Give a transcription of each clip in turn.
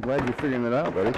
glad you're figuring it out, buddy.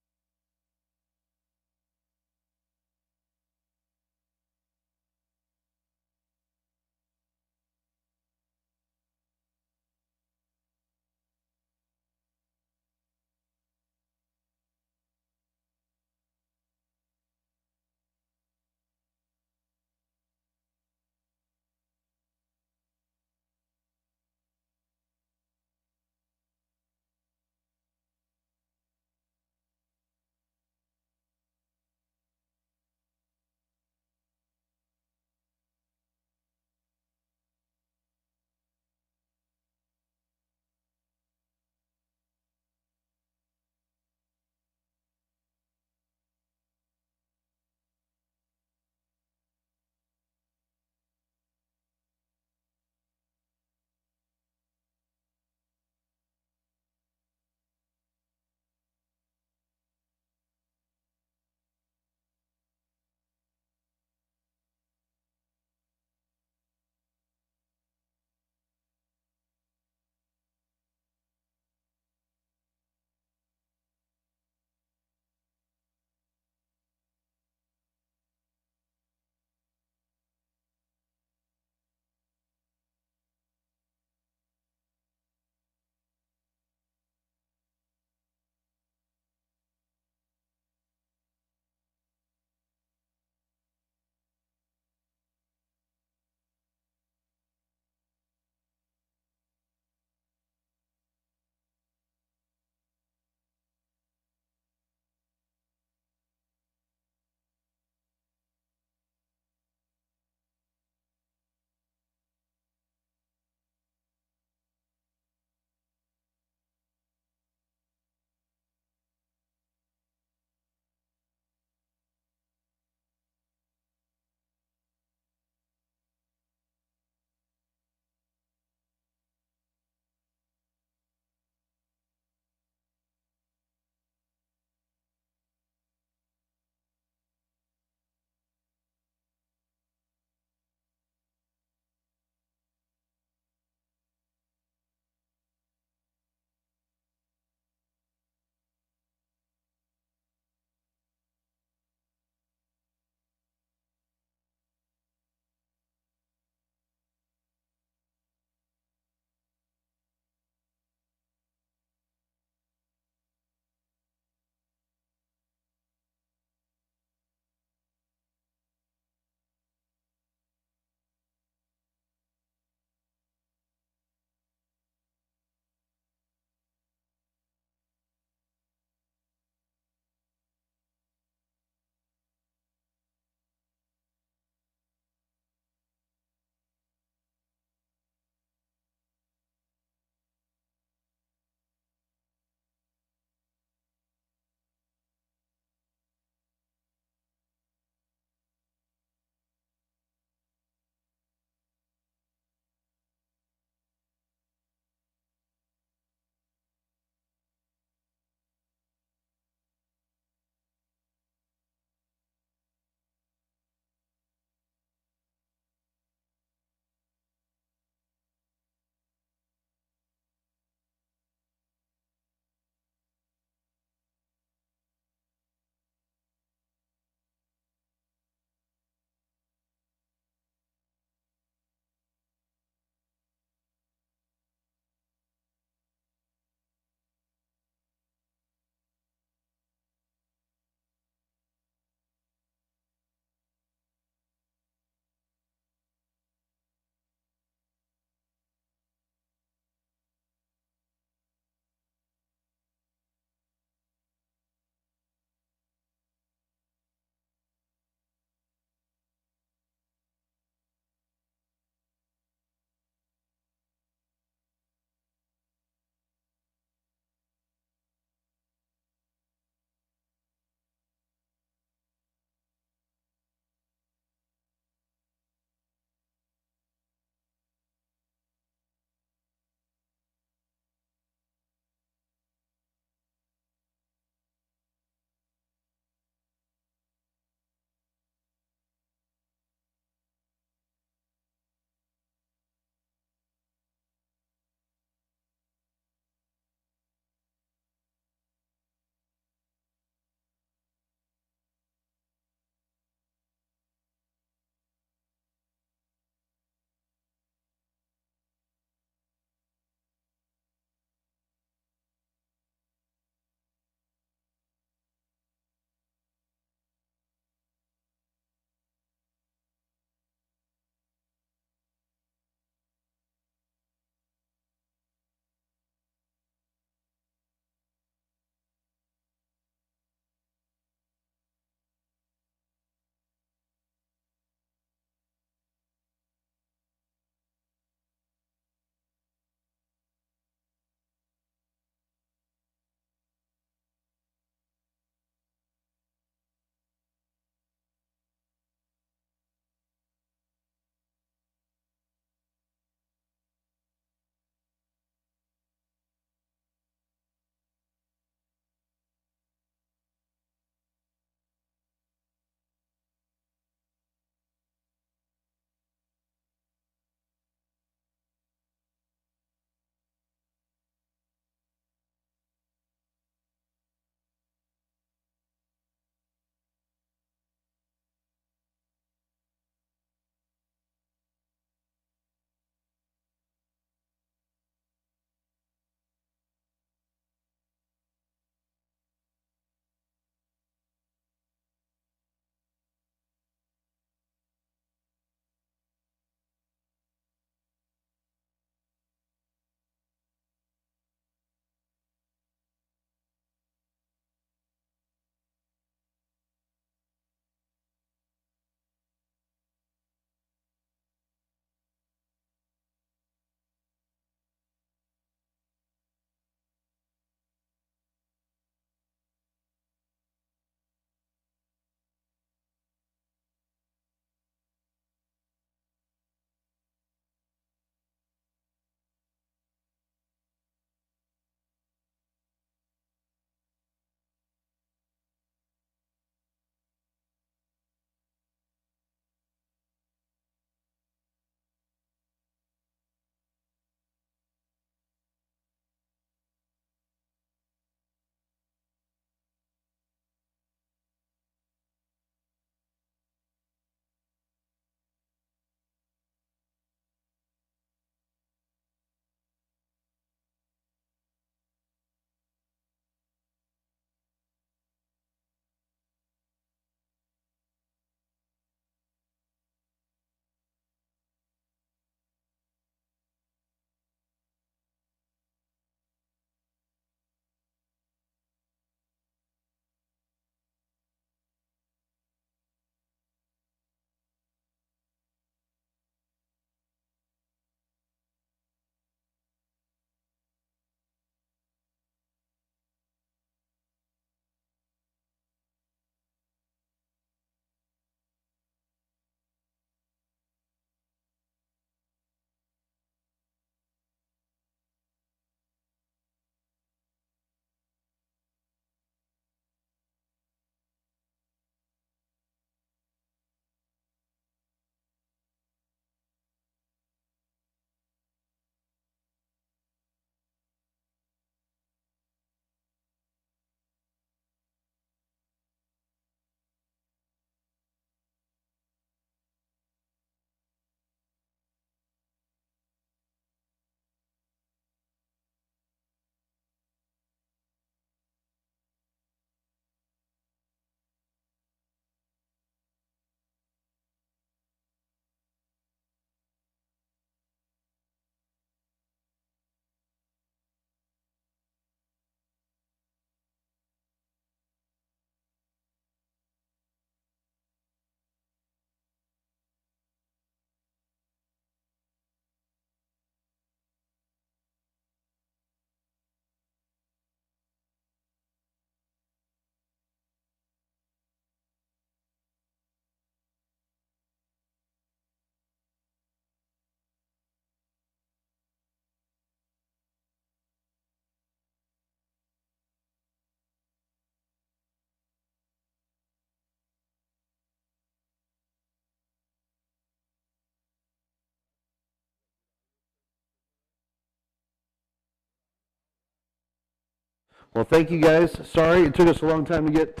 Well, thank you guys. Sorry it took us a long time to get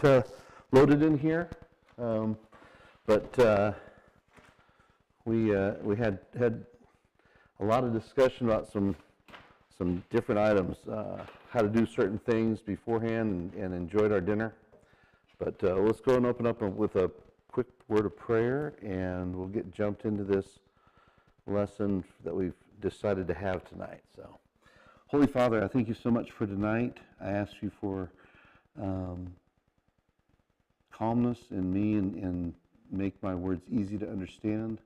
loaded in here, but we had a lot of discussion about some different items, how to do certain things beforehand, and enjoyed our dinner. But let's go and open up with a quick word of prayer, and we'll get jumped into this lesson that we've decided to have tonight. So, Holy Father, I thank you so much for tonight. I ask you for calmness in me and make my words easy to understand.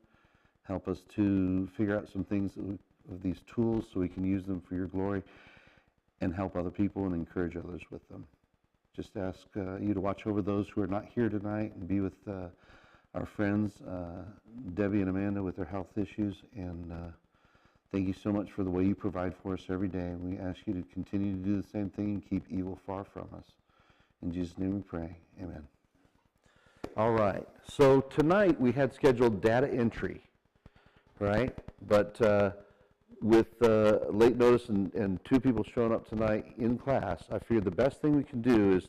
Help us to figure out some things of these tools so we can use them for your glory and help other people and encourage others with them. Just ask you to watch over those who are not here tonight and be with our friends, Debbie and Amanda, with their health issues. And thank you so much for the way you provide for us every day. And we ask you to continue to do the same thing and keep evil far from us. In Jesus' name we pray. Amen. All right. So tonight we had scheduled data entry, right? But with late notice and two people showing up tonight in class, I figured the best thing we can do is,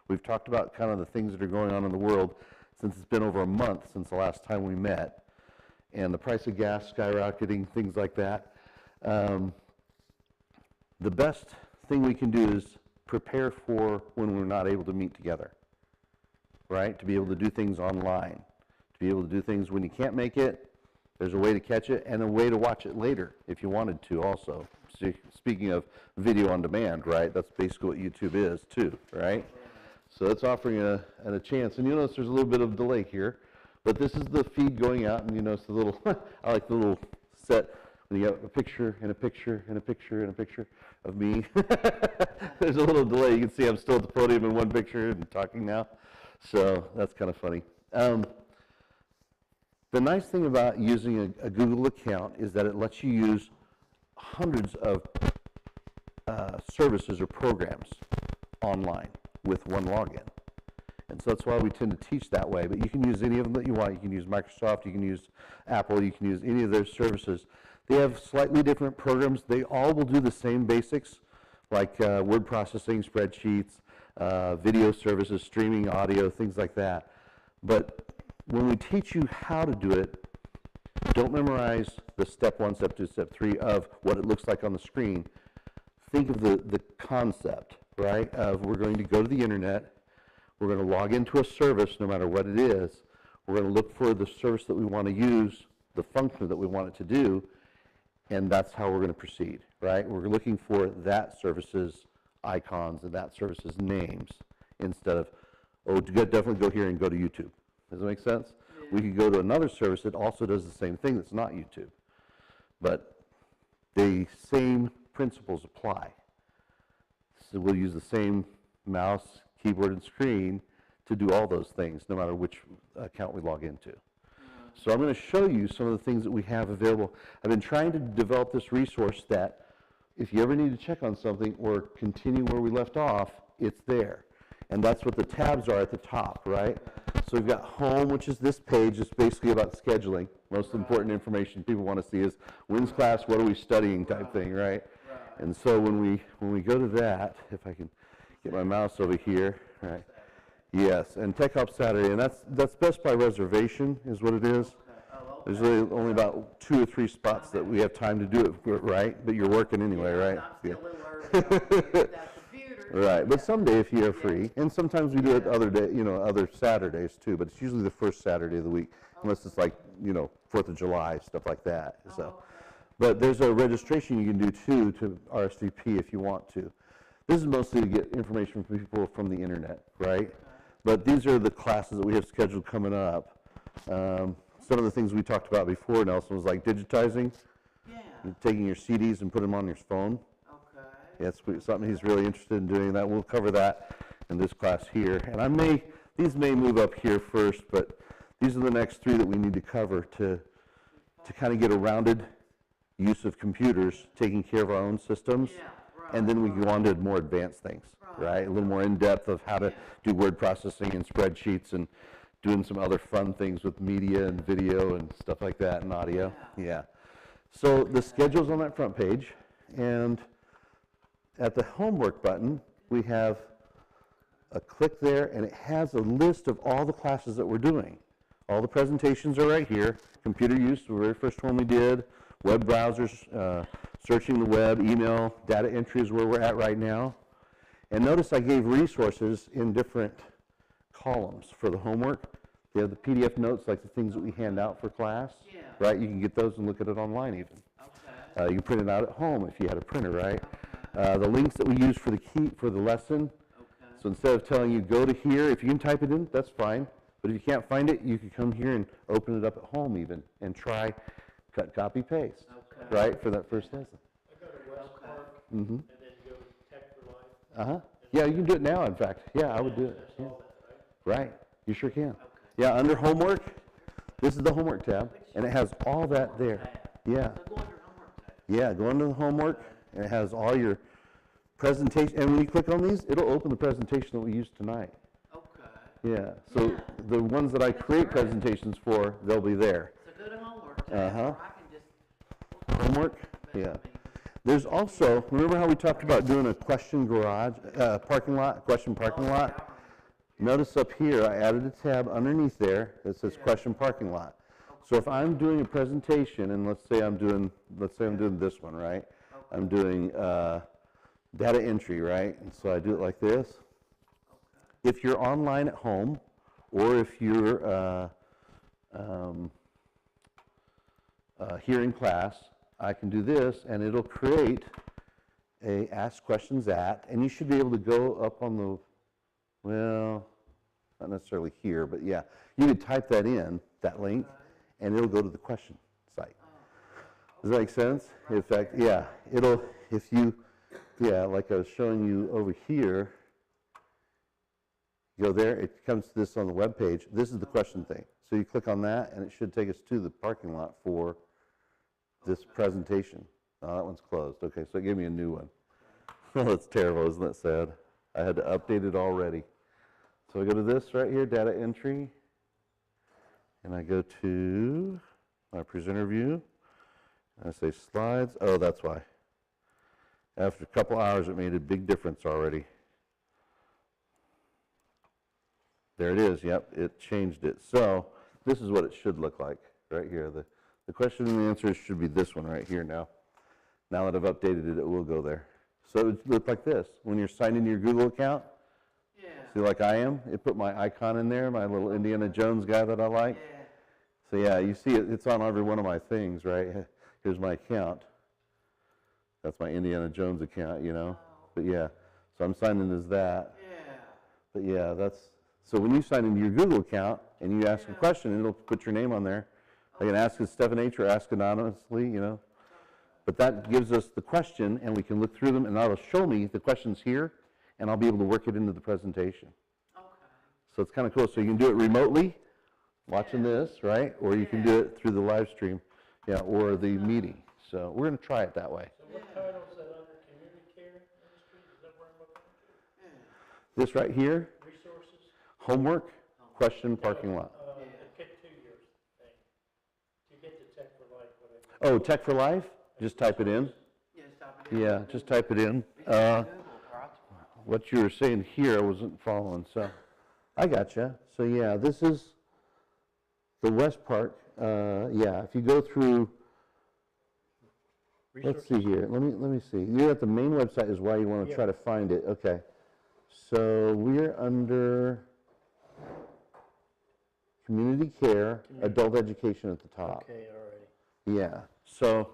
we've talked about kind of the things that are going on in the world since it's been over a month since the last time we met, and the price of gas skyrocketing, things like that. The best thing we can do is prepare for when we're not able to meet together, right? To be able to do things online, to be able to do things when you can't make it. There's a way to catch it and a way to watch it later if you wanted to also. Speaking of video on demand, right? That's basically what YouTube is too, right? So it's offering a chance. And you notice there's a little bit of delay here, but this is the feed going out, and you notice the little, I like the little set when you got a picture and a picture and a picture and a picture of me. There's a little delay. You can see I'm still at the podium in one picture and talking now. So that's kind of funny. The nice thing about using a Google account is that it lets you use hundreds of services or programs online with one login. And so that's why we tend to teach that way. But you can use any of them that you want. You can use Microsoft, you can use Apple, you can use any of their services. They have slightly different programs. They all will do the same basics, like word processing, spreadsheets, video services, streaming audio, things like that. But when we teach you how to do it, don't memorize the step 1, step 2, step 3 of what it looks like on the screen. Think of the concept, right, of we're going to go to the internet, we're going to log into a service no matter what it is, we're going to look for the service that we want to use, the function that we want it to do, and that's how we're going to proceed, right? We're looking for that service's icons and that service's names instead of, oh, definitely go here and go to YouTube. Does that make sense? Yeah. We could go to another service that also does the same thing that's not YouTube. But the same principles apply. So we'll use the same mouse, keyboard, and screen to do all those things, no matter which account we log into. So I'm going to show you some of the things that we have available. I've been trying to develop this resource that if you ever need to check on something or continue where we left off, it's there. And that's what the tabs are at the top, right? So we've got home, which is this page. It's basically about scheduling. Most important information people want to see is when's class, what are we studying type thing, right? And so when we go to that, if I can get my mouse over here, right? Yes, and Tech Hop Saturday, and that's best by reservation is what it is. There's really only about 2 or 3 spots that we have time to do it right, but you're working anyway, right? Yeah. Right, but someday if you are free, and sometimes we do it other day, other Saturdays too, but it's usually the first Saturday of the week, unless it's like, 4th of July, stuff like that. So, but there's a registration you can do too to RSVP if you want to. This is mostly to get information from people from the internet, right? But these are the classes that we have scheduled coming up. Some of the things we talked about before, Nelson, was like digitizing, taking your CDs and putting them on your phone. Yeah, it's something he's really interested in doing. That we'll cover that in this class here. And these may move up here first, but these are the next 3 that we need to cover to kind of get a rounded use of computers, taking care of our own systems, and then we go on to more advanced things, right? A little more in depth of how to do word processing and spreadsheets and doing some other fun things with media and video and stuff like that and audio. Yeah. So the schedule's on that front page, and at the homework button, we have a click there, and it has a list of all the classes that we're doing. All the presentations are right here. Computer use, the very first one we did. Web browsers, searching the web, email, data entry is where we're at right now. And notice I gave resources in different columns for the homework. You have the PDF notes, like the things that we hand out for class, right? You can get those and look at it online even. You can print it out at home if you had a printer, right? The links that we use for the lesson. So instead of telling you go to here, if you can type it in, that's fine. But if you can't find it, you can come here and open it up at home even and try cut, copy, paste, right, for that first lesson. I go to West Park and then go to Tech for Life. Yeah, you can do it now, in fact. Yeah, I would do it. Yeah. Right, you sure can. Yeah, under homework, this is the homework tab, and it has all that there. Yeah. Yeah, go under the homework, and it has all your presentation. And when you click on these, it'll open the presentation that we used tonight. Yeah, so the ones that I create presentations for, they'll be there. So go to homework tab, or I can just. Homework, yeah. There's also, remember how we talked about doing a question garage, parking lot, question parking lot? Notice up here, I added a tab underneath there that says question parking lot. So if I'm doing a presentation, and let's say I'm doing this one, right? I'm doing data entry, right? And so I do it like this. If you're online at home, or if you're here in class, I can do this, and it'll create a Ask Questions At, and you should be able to go up on the, well, not necessarily here, but yeah, you could type that in, that link, and it'll go to the question site. Does that make sense? In fact, yeah, it'll, if you, yeah, like I was showing you over here, you go there, it comes to this on the web page. This is the question thing. So you click on that, and it should take us to the parking lot for this presentation. Oh, that one's closed. Okay, so it gave me a new one. Oh, that's terrible, isn't that sad? I had to update it already. So I go to this right here, data entry, and I go to my presenter view, and I say slides. Oh, that's why. After a couple hours, it made a big difference already. There it is, yep, it changed it. So this is what it should look like right here. The question and the answer should be this one right here now. Now that I've updated it, it will go there. So it would look like this. When you're signed into your Google account, see like I am, it put my icon in there, my little Indiana Jones guy that I like. So yeah, you see it, it's on every one of my things, right? Here's my account. That's my Indiana Jones account, you know. But yeah, so I'm signed in as that. But yeah, that's, so when you sign into your Google account and you ask a question, it'll put your name on there. I can ask as Stephen H. or ask anonymously, you know. But that gives us the question, and we can look through them, and that'll show me the questions here, and I'll be able to work it into the presentation. So it's kind of cool. So you can do it remotely, watching this, right? Or you can do it through the live stream, yeah, or the meeting. So we're going to try it that way. So what title is that under? Community Care Ministry? Is that where I'm looking at? This right here, Resources? homework, question, parking lot. Get to your thing. To get to Tech for Life, whatever. Oh, Tech for Life? Just type it in. Yeah, just type it in. What you were saying here, I wasn't following, so I gotcha. So yeah, this is the West Park. Yeah, if you go through, let's see here. Let me see. You're at the main website is why you want to try to find it. Okay. So we're under community care, adult education at the top. Okay, already. Yeah. So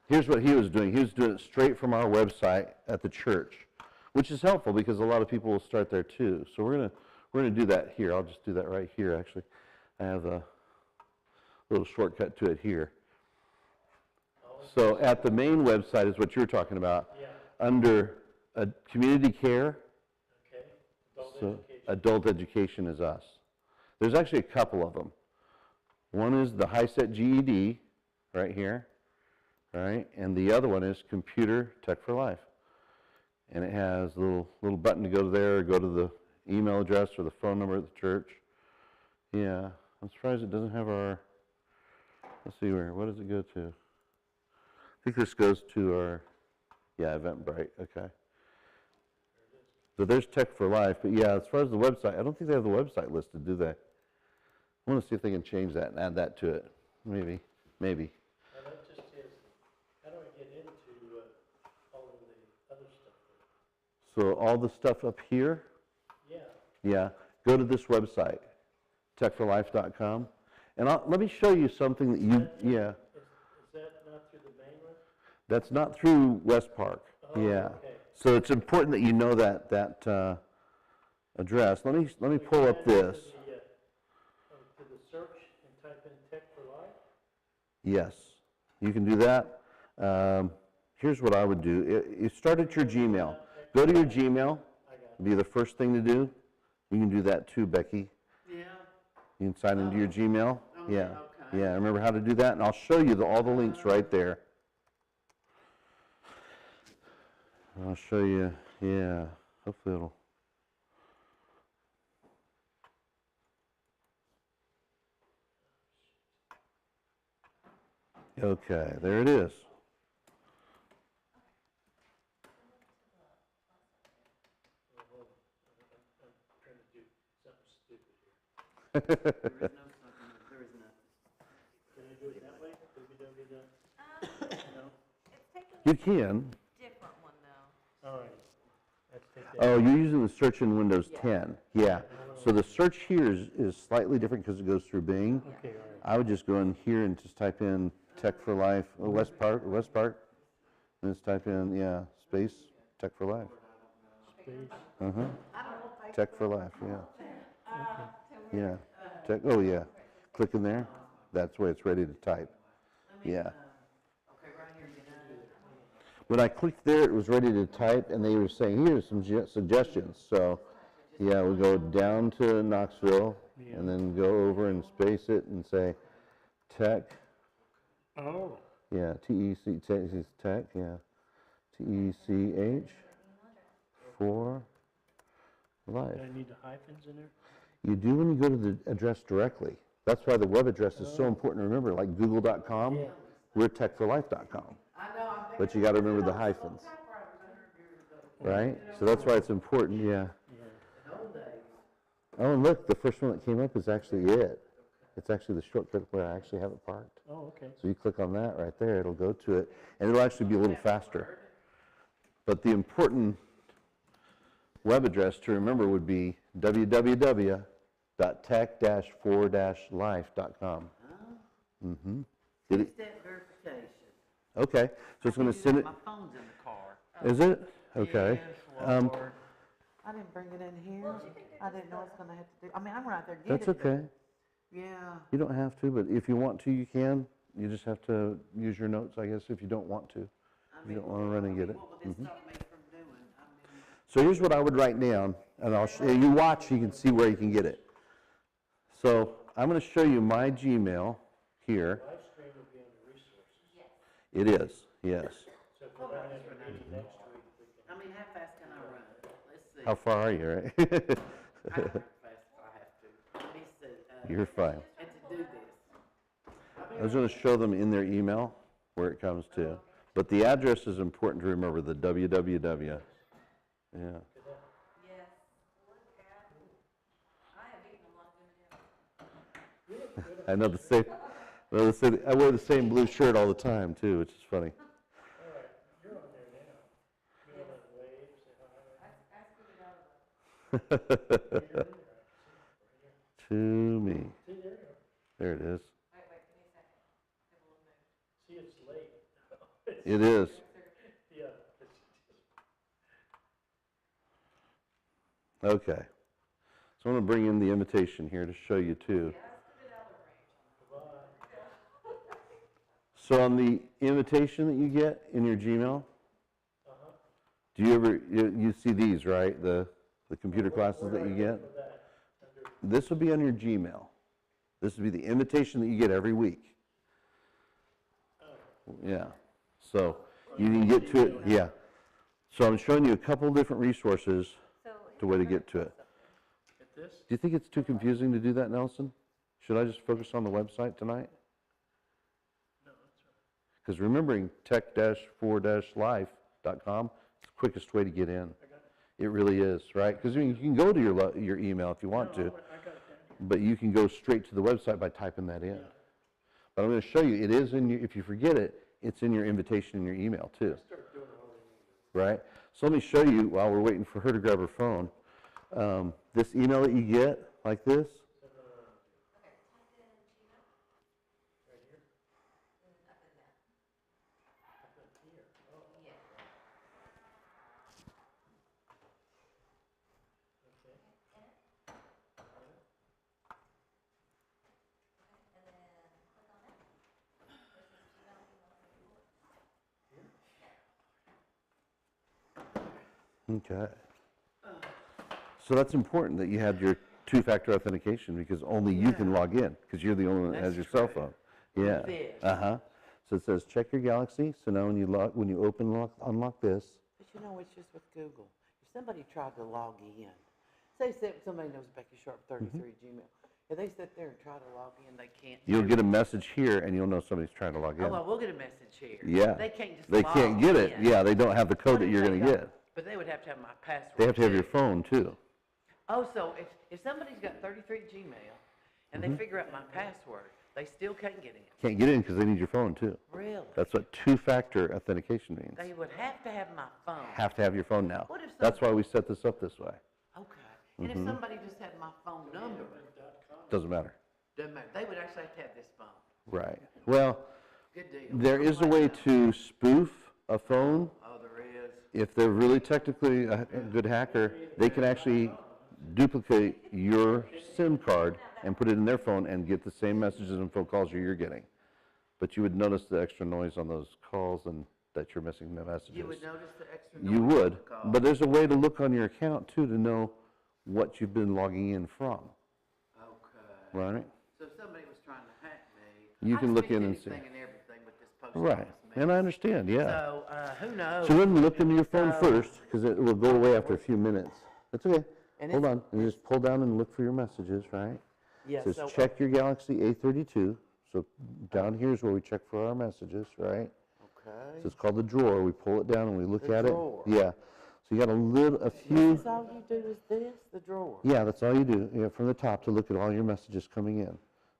here's what he was doing. He was doing it straight from our website at the church, which is helpful because a lot of people will start there too. So we're gonna do that here. I'll just do that right here. Actually, I have a little shortcut to it here. So at the main website is what you're talking about. Yeah. Under community care. Okay. Adult So education. adult education is us. There's actually a couple of them. One is the HiSET GED right here, right? And the other one is Computer Tech for Life. And it has a little button to go there, or go to the email address or the phone number at the church. Yeah, I'm surprised it doesn't have our, let's see what does it go to? I think this goes to our, yeah, Eventbrite, okay. So there's Tech for Life, but yeah, as far as the website, I don't think they have the website listed, do they? I want to see if they can change that and add that to it. Maybe. Now, that just is, how do I get into, all of the other stuff? So all the stuff up here, Yeah, yeah, go to this website, techforlife.com. And let me show you something that you, yeah, is that not through the main one? that's not through West Park. Oh, Yeah. okay. So it's important that you know that address. Let me pull up this. To the search and type in Tech for Life? Yes, you can do that. Here's what I would do. You start at your Gmail. Go to your Gmail. Be the first thing to do. You can do that too, Becky. Yeah, You can sign into your Gmail. Oh, Yeah, okay. yeah. Remember how to do that, and I'll show you all the links right there. I'll show you. Yeah, hopefully it'll. Okay, there it is. Trying to do something stupid here. there is nothing. Can I do it that way? www. No? It's taking You a can. different one though. All right. Let's take that. Oh, you're using the search in Windows 10. Yeah. So the search here is slightly different because it goes through Bing. Okay, all right. I would just go in here and just type in Tech for Life, West Park, and just type in, yeah, space, Tech for Life. Space. Uh-huh. Tech for Life, yeah. Yeah. Tech, oh, yeah. Click in there. That's where it's ready to type. Yeah. Okay, right here, you know. When I clicked there, it was ready to type, and they were saying, here's some suggestions. So, yeah, we'll go down to Knoxville, and then go over and space it and say Tech, Oh, yeah, T-E-C, Tech, yeah, T-E-C-H, for Life. do I need the hyphens in there? You do when you go to the address directly. That's why the web address is so important to remember, like google.com, Yeah. we're techforlife.com. I know, I'm thinking. But you got to remember the hyphens, right? So that's why it's important, yeah. Yeah. Oh, and look, the first one that came up is actually it. It's actually the shortcut where I actually have it parked. Oh, okay. So you click on that right there, it'll go to it, and it'll actually be a little faster. But the important web address to remember would be www.tech-4-life.com. Mm-hmm. Did it? Two-step verification. Okay, so it's going to send it. My phone's in the car. Is it? Okay. Yes, Lord. I didn't bring it in here. I didn't know I was gonna have to do, I mean, I'm right there getting it. That's okay. Yeah. You don't have to, but if you want to, you can. You just have to use your notes, I guess, if you don't want to. I You mean, don't want to run and get it. what would this stop me from doing? I mean, So here's what I would write down, and you watch, you can see where you can get it. So I'm going to show you my Gmail here. Live stream will be under resources. It is, yes. So if we're running a meeting next week, we can. I mean, how fast can I run? Let's see. How far are you, right? I can run fast if I have to. Let me see. You're fine. And to do this. I was going to show them in their email where it comes to. But the address is important to remember, the www. Yeah. Yes. I have eaten a lot of M&Ms. I know I wear the same blue shirt all the time, too, which is funny. All right, you're on there now. You want to wave, say hi? I scooped it out of To me. See, there you go. There it is. Wait, give me a second. Have a little move. See, it's late. It is. Yeah. Okay. So I'm going to bring in the invitation here to show you, too. So on the invitation that you get in your Gmail, do you ever, you see these, right? The computer classes that you get? This will be on your Gmail. This will be the invitation that you get every week. Yeah. So you can get to it, yeah. So I'm showing you a couple different resources to way to get to it. Get this? Do you think it's too confusing to do that, Nelson? Should I just focus on the website tonight? No, that's right. Because remembering tech-4-life.com is the quickest way to get in. It really is, right? Because you can go to your email if you want to, I got that. but you can go straight to the website by typing that in. But I'm going to show you, it is in your, if you forget it, it's in your invitation in your email too, Start doing it already. right? So let me show you, while we're waiting for her to grab her phone, this email that you get, like this, okay. So that's important that you have your two-factor authentication because only you can log in because you're the only one that has your cell phone. Yeah. this. So it says check your Galaxy. So now when you unlock this, But you know, it's just with Google. If somebody tried to log in, say somebody knows Becky Sharp 33 Gmail, if they sit there and try to log in, they can't. you'll do get a it. message here and you'll know somebody's trying to log in. Oh, well, we'll get a message here. Yeah. They can't just They log can't get it. in. Yeah, they don't have the code What that if you're they going to don't? get. But they would have to have my password. They have to have your too. phone too. Oh, so if somebody's got 33 Gmail and Mm-hmm. they figure out my password, they still can't get in. Can't get in because they need your phone too. Really? That's what two-factor authentication means. They would have to have my phone. Have to have your phone now. What if That's why we set this up this way. Okay. And Mm-hmm. if somebody just had my phone number, Doesn't matter. doesn't matter. They would actually have to have this phone. Right. Well, Good deal. there is a way to spoof a phone. Oh, there is. If they're really technically a good hacker, they can actually duplicate your SIM card and put it in their phone and get the same messages and phone calls you're getting. But you would notice the extra noise on those calls and that you're missing the messages. You would notice the extra You noise on would, the call. but there's a way to look on your account too to know what you've been logging in from, Okay. right? So if somebody was trying to hack me, You I can look fixed in and see. anything and everything with this post Right, office and I understand, yeah. So, who knows? So then look into your phone So- first, because it will go away after a few minutes. That's okay. And Hold it's- on, and just pull down and look for your messages, right? Yeah, It so, says check your Galaxy A32. So down here is where we check for our messages, right? okay. So it's called the drawer. We pull it down and we look The at drawer. it. Yeah. So you got a few. This is all you do is this, the drawer? Yeah, that's all you do. You know, from the top to look at all your messages coming in.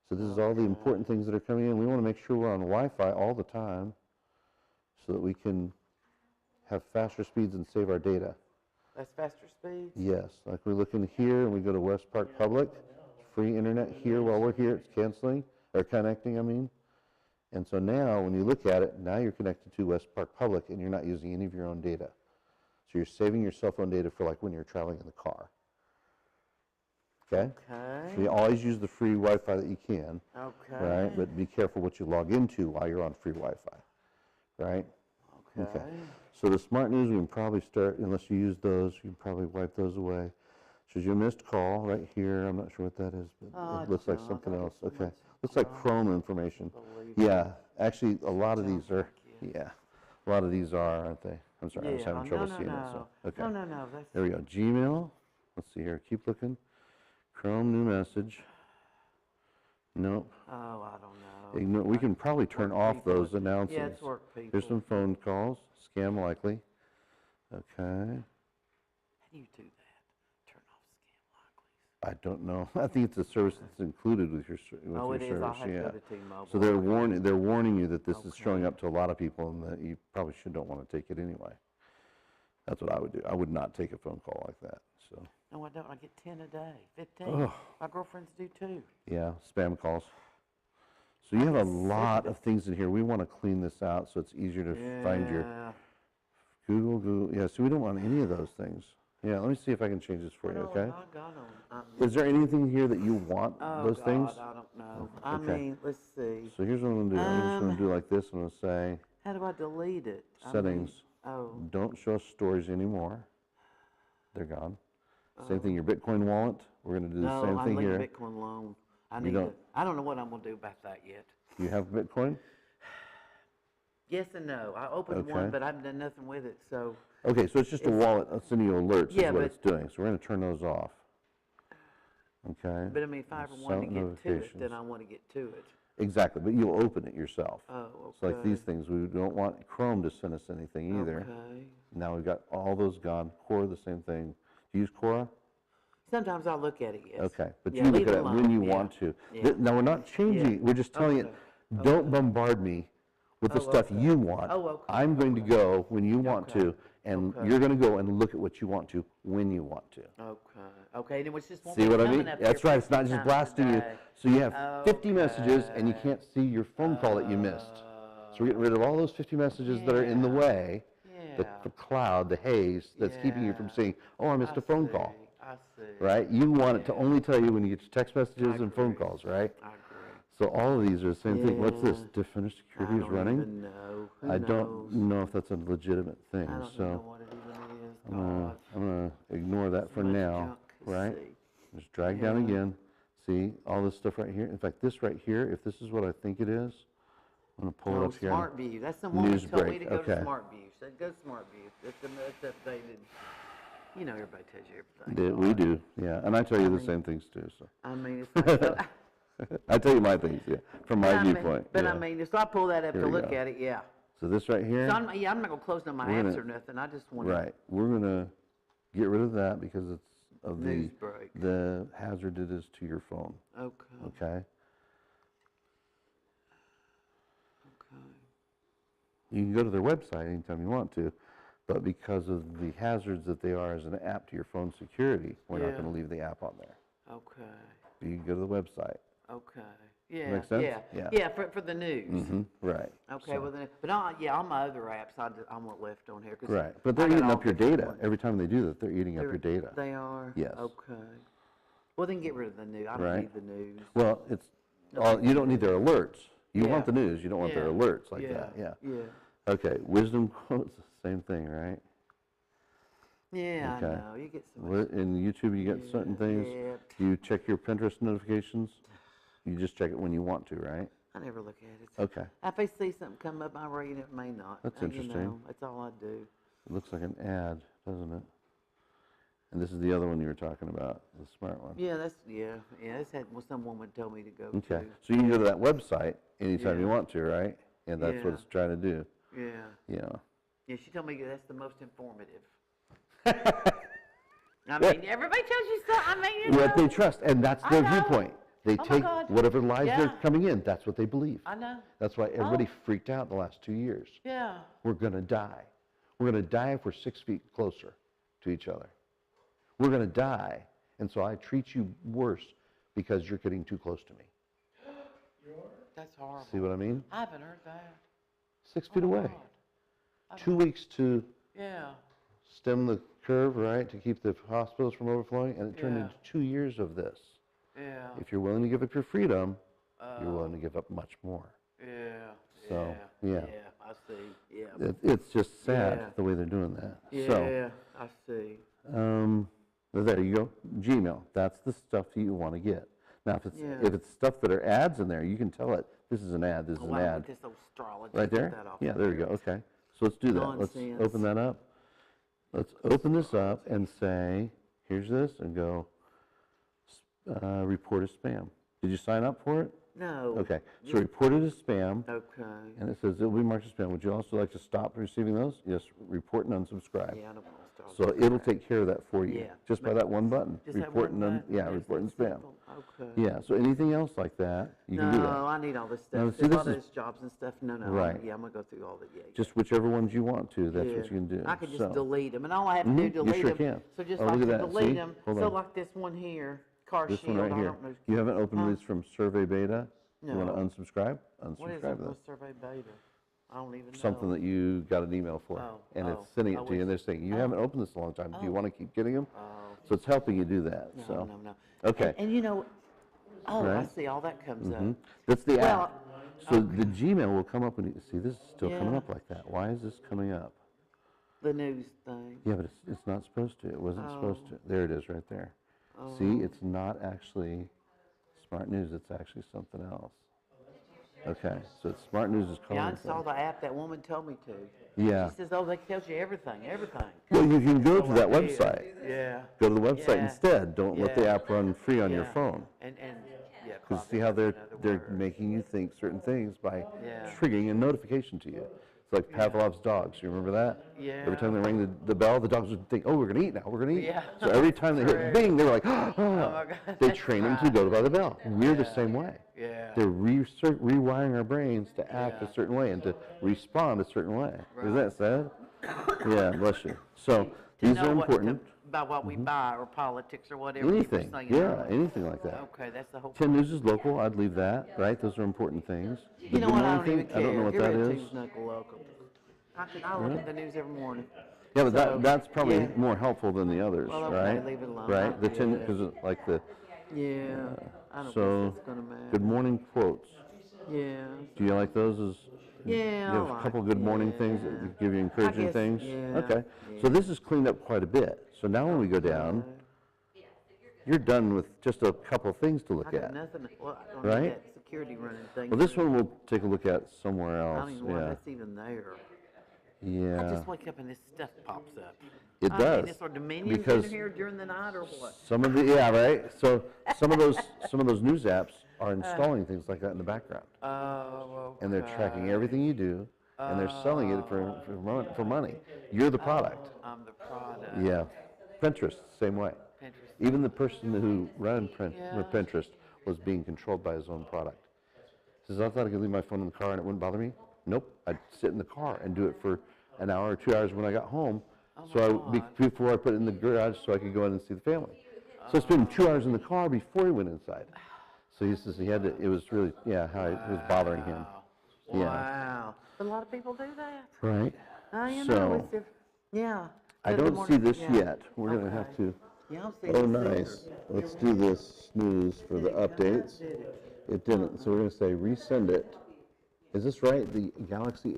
So this is all the important things that are coming in. We want to make sure we're on Wi-Fi all the time, so that we can have faster speeds and save our data. That's faster speeds? Yes, like we look in here and we go to West Park Public, free internet here while we're here, it's canceling, or connecting, I mean. And so now, when you look at it, now you're connected to West Park Public and you're not using any of your own data. So you're saving your cell phone data for like when you're traveling in the car. Okay? So Okay, you always use the free Wi-Fi that you can, okay. right? But be careful what you log into while you're on free Wi-Fi, right? Okay. So the smart news, we can probably start, unless you use those, you can probably wipe those away. Shows you a missed call right here. I'm not sure what that is, but Oh, it looks like junk. something I else. get so Okay. much Looks like junk. Chrome information. Unbelievable. Yeah, actually, a lot of these are, Junk, yeah, a lot of these are, aren't they? I'm sorry, I was Yeah, having no, trouble no, seeing it, no. so, okay. No, that's. There we go, Gmail. Let's see here, keep looking. Chrome, new message. Nope. Oh, I don't know. Ignore, we can probably turn Work off people. those announcements. Yeah, it's work people. Here's some phone calls, scam likely. Okay, How do you do that? Turn off scam likely. I don't know. I think it's a service that's included with your, with Oh, your it is, I'll service, have to yeah. go to T-Mobile. So they're warning you that this is showing Okay. up to a lot of people and that you probably don't want to take it anyway. That's what I would do. I would not take a phone call like that, so. No, I don't, I get 10 a day, 15. Ugh. My girlfriends do too. Yeah, spam calls. So you have a lot of things in here. We want to clean this out so it's easier to find your Yeah. Google. Yeah, so we don't want any of those things. Yeah, let me see if I can change this for you, Well, okay? I got 'em. Is there anything here that you want, Oh, those things? God, I don't know. I Okay. mean, let's see. So here's what I'm gonna do. I'm just gonna do like this. I'm gonna say, How do I delete it? I mean, settings, Oh, don't show stories anymore. They're gone. Same thing, your Bitcoin wallet. We're gonna do the no, same I thing leave here. Bitcoin alone. I need to, don't- I don't know what I'm gonna do about that yet. Do you have Bitcoin? Yes and no. I opened Okay. one, but I haven't done nothing with it, so. Okay, so it's just a wallet sending you alerts Yeah, is what but- it's doing. So we're gonna turn those off. Okay? But I mean, if I ever wanted to Silent get to it, then notifications. I want to get to it. Exactly, but you'll open it yourself. Oh, okay. So like these things, we don't want Chrome to send us anything either. Okay. Now we've got all those gone. Quora, the same thing. Do you use Quora? Sometimes I'll look at it, yes. Okay, but Yeah, you look leave at it it when alone, you yeah. want to. Yeah. Now, we're not changing, we're just telling it, don't bombard me with the Oh, stuff okay. you want. Oh, okay, I'm going to go when you want Okay, to, and okay. you're going to go and look at what you want to when you want to. Okay, and it was just. won't See be what I coming mean? up here That's right, it's not 50 just times a blasting you. day. So you have 50 messages and you Okay. can't see your phone call that you missed. So we're getting rid of all those 50 messages that are in the way, the Yeah. cloud, the haze that's keeping you from Yeah. seeing, oh, I missed a phone call, I see. right? You want it to only tell you when you get your text messages I and phone agree. calls, right? I agree. So all of these are the same thing. What's this? Yeah. Defender I Security is don't running? even know. Who I knows? don't know if that's a legitimate thing, I don't know so what it even is, I'm gonna, God. I'm gonna ignore that for So much now, junk to right? see. Just drag down Yeah. again. See, all this stuff right here. In fact, this right here, if this is what I think it is, I'm gonna pull it Oh, up here. Smart View, that's the one that told me Newsbreak, to go okay. to Smart View. Said go to Smart View. It's updated. You know, everybody tells you everything. We God. do, yeah, and I tell you the mean- same things too, so. I mean, it's like, so, I tell you my things, yeah, from but my I mean- viewpoint. But I yeah. mean, so I pull that up Here to we look go. at it, yeah. So this right here, So I'm not gonna close down my We're apps gonna- or nothing, I just want to. right, we're gonna get rid of that because it's of Newsbreak. the hazard it is to your phone, Okay, okay? okay. You can go to their website anytime you want to, but because of the hazards that they are as an app to your phone security, we're not Yeah. going to leave the app on there. Okay, You can go to the website. okay. Yeah, Make sense? yeah, Yeah. yeah, for the news. Right. Okay, so- well then, but yeah, all my other apps, I'm what left on here. 'Cause Right, but I they're got eating all up your different data. ones. Every time they do that, they're eating up your data. They are? Yes. Okay. Well, then get rid of the news. I don't Right. need the news. Well, it's, you don't need their alerts. You Yeah. want the news, you don't want their Yeah. alerts like Yeah. that, yeah. Yeah. Okay, wisdom quotes, same thing, right? Yeah, Okay. I know. You get some. In YouTube, you get certain things. Yeah. Do you check your Pinterest notifications? You just check it when you want to, right? I never look at it. Okay, If I see something come up, I read it, may not. That's You interesting. know, that's all I do. it looks like an ad, doesn't it? And this is the other one you were talking about, the smart one. Yeah, this had, well, some woman told me to go Okay, to. so you can go to that website anytime you Yeah. want to, right? And that's what Yeah. it's trying to do, Yeah. yeah. Yeah, she told me that's the most informative. I mean, everybody tells you so. I mean, you What they know. trust, and that's I their know. viewpoint. They Oh my take God. whatever lies they're Yeah. coming in, that's what they believe. I know. That's why everybody Oh. freaked out the last 2 years. Yeah. We're gonna die. We're gonna die if we're 6 feet closer to each other. We're gonna die, and so I treat you worse because you're getting too close to me. That's horrible. See what I mean? I haven't heard that. 6 feet Oh my away. God. 2 weeks to Yeah. stem the curve, right, to keep the hospitals from overflowing, and it turned Yeah. into 2 years of this. Yeah. If you're willing to give up your freedom, you're willing to give up much more. Yeah. So, yeah. yeah. Yeah. I see. Yeah. It's just sad Yeah. the way they're doing that. Yeah. I see. So, there you go. Gmail. That's the stuff that you want to get. Now, Yeah. if it's stuff that are ads in there, you can tell it. This is an ad. This is Oh, an wow, ad. with this old astrology. Right get there. that off Yeah, of there you go. Okay. So let's do that. Let's Nonsense. open that up. Let's open this up and say, here's this, and go report as spam. Did you sign up for it? No. Okay. So report it as spam. Okay. And it says it will be marked as spam. Would you also like to stop receiving those? Yes, report and unsubscribe. Yeah, I don't want to start. So it'll take care of that for you, Yeah. just by that one button. Just that Report one and, button, yeah, just report and that spam. simple. Okay. Yeah, so anything else like that, you can do No, that. I need all this stuff. Now, There's see, a this lot of is- those jobs and stuff. No, no. Right. Yeah, I'm gonna go through all the, yeah. Just whichever ones you want to, that's yeah. what you can do. I could just So, delete them, and all I have to do is Mhm, you delete sure them. can. So just Oh, like look to at that, delete see? them. Hold So on. like this one here, Car This Shield. one right I here. don't know. You haven't opened Huh? these from Survey Beta? You want to No. unsubscribe? What is Unsubscribe it? to What's this. Survey Beta? I don't even know. Something that you got an email for, Oh, and oh, it's sending oh, it to you, and they're it's- saying, you haven't opened this in a long time, do you Oh. want to keep getting them? Oh, So it's helping you do that, no, so. no. Okay. And you know, oh, I Right. see. All that comes Mhm. up. That's the Well, app. So the Gmail will come up when you, see, this is still coming Yeah. up like that. Why is this coming up? The news thing. Yeah, but it's not supposed to. It wasn't supposed Oh. to. There it is right there. See, it's not actually Smart News, it's actually something else. Okay, so it's Smart News is calling. Yeah, I it installed the app that woman told me to. Yeah. She says, oh, that tells you everything. Well, you can go to that Yeah. website. Yeah. Go to the website Yeah. instead. Don't let the Yeah. app run free on your Yeah. phone. And Yeah, Because clog see it, how that's another they're word. making you think certain things by Yeah. triggering a notification to you. It's like Pavlov's dogs, you remember that? Every time they Yeah. rang the bell, the dogs would think, oh, we're gonna eat now, we're gonna eat. Yeah, So every time they hit true. bing, they were like, Oh oh, my God, they that's train them to right. go by the bell. We're the Yeah. same way. Yeah. They're rewiring our brains to act Yeah. a certain way and to respond a certain way. Isn't Right. that sad? Yeah, bless you. So To these know are what to- important. By what we buy or politics or whatever you were Anything, saying yeah, earlier. anything like that. Okay, that's the whole. 10 News is local, I'd leave that, right? Those are important things. The You know Good what, I Morning don't thing, even care. I don't know what Get that rid of is. Tuesday Knuckle Local. I look at the news every morning. Yeah, but So, that's probably yeah. more helpful than the others, Well, okay, right? leave it alone. Right, the I'll 10, do it. because like the, Yeah, I don't so, guess that's gonna matter. Good Morning quotes. Yeah. Do you like those as? Yeah, You I have a like- couple good morning things yeah. that give you encouraging guess, things? yeah, Okay, so this is cleaned up quite a bit. So now when we go down, you're done with just a couple of things to I look got at. nothing, well, I don't Right? need that security running thing. Well, this one we'll take a look at somewhere I else, don't even know why yeah. that's even there. I Yeah, just wake up and this stuff pops up. it I does. mean, is there Dominions Because in here during the night or what? some of the, yeah, right? So some of those news apps are installing things like that in the background. Oh, And they're tracking everything you do, and they're selling it for money. You're the product. I'm the product. Yeah. Pinterest, same way. Pinterest. Even the person who ran Yeah. Pinterest was being controlled by his own product. He says, I thought I could leave my phone in the car and it wouldn't bother me. Nope, I'd sit in the car and do it for an hour or 2 hours when I got home. Before I put it in the garage so I could go in and see the family. So I spent 2 hours in the car before he went inside. So he says he had to, it was really, yeah, how it was bothering him. Yeah. Wow. But a lot of people do that. Right? You So- know, it's yeah. I Good don't see morning. this Yeah. yet. We're gonna Okay. have to. Yeah, I'll see Oh, this either. nice. Let's do this snooze for the updates. Did it? It didn't, so we're gonna say resend it. Is this right? The Galaxy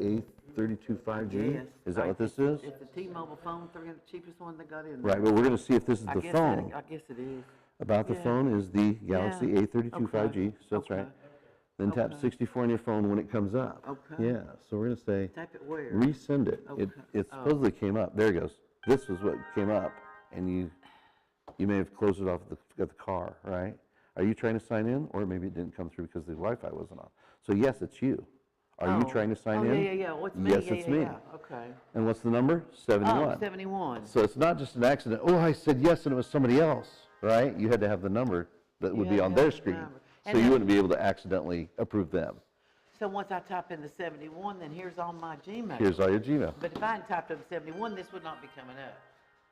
A32 5G? Yes. Is that what this is? It's the T-Mobile phone, the cheapest one they got in there. Right, but we're gonna see if this is I the guess phone. I guess it is. About the yeah. phone is the Galaxy Yeah. A32 Okay. 5G, so that's right. Okay. Then tap Okay. 64 on your phone when it comes up. Okay. Yeah, so we're gonna say Type it where? resend it. It Okay. Oh. supposedly came up. There it goes. This is what came up, and you may have closed it off at the car, right? Are you trying to sign in, or maybe it didn't come through because the Wi-Fi wasn't on? So yes, it's you. Are you Oh. trying to sign Oh, in? yeah. What's me? Yes, Yeah, it's yeah, me. yeah. Okay. And what's the number? 71. Oh, 71. So it's not just an accident. Oh, I said yes, and it was somebody else, right? You had to have the number that would be Yeah, on yeah, their the screen, number. so And you then- wouldn't be able to accidentally approve them. So once I type in the 71, then here's all my Gmail. Here's all your Gmail. But if I hadn't typed in 71, this would not be coming up,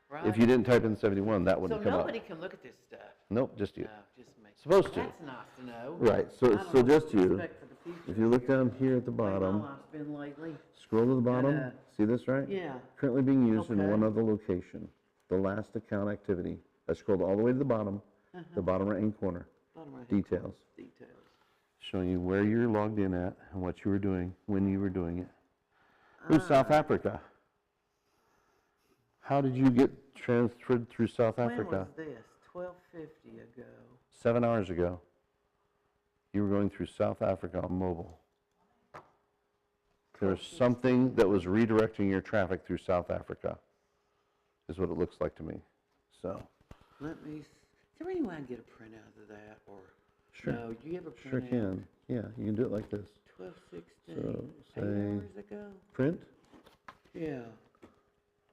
right? If you didn't type in 71, that So wouldn't come up. nobody can look at this stuff. Nope, just you. No, just me. Supposed to. That's nice to know. Right, so I don't so know, just you. respect for the future. If you look down here at the Way my bottom, life's been lately. scroll to the bottom, uh, see this right? Yeah. Currently being used in Okay. one other location, the last account activity. I scrolled all the way to the bottom, the bottom right-hand corner, Bottom right, details, details. showing you where you're logged in at and what you were doing, when you were doing it. Ooh, South Africa. How did you get transferred through South When Africa? was this? 1250 ago. 7 hours ago. You were going through South Africa on mobile. There was something that was redirecting your traffic through South Africa, is what it looks like to me. So, Let me, is there any way I can get a printout of that, or? Sure. No, do you have a printout? sure can. Yeah, you can do it like this. 1216, So, 8 say- hours ago? Print, Yeah,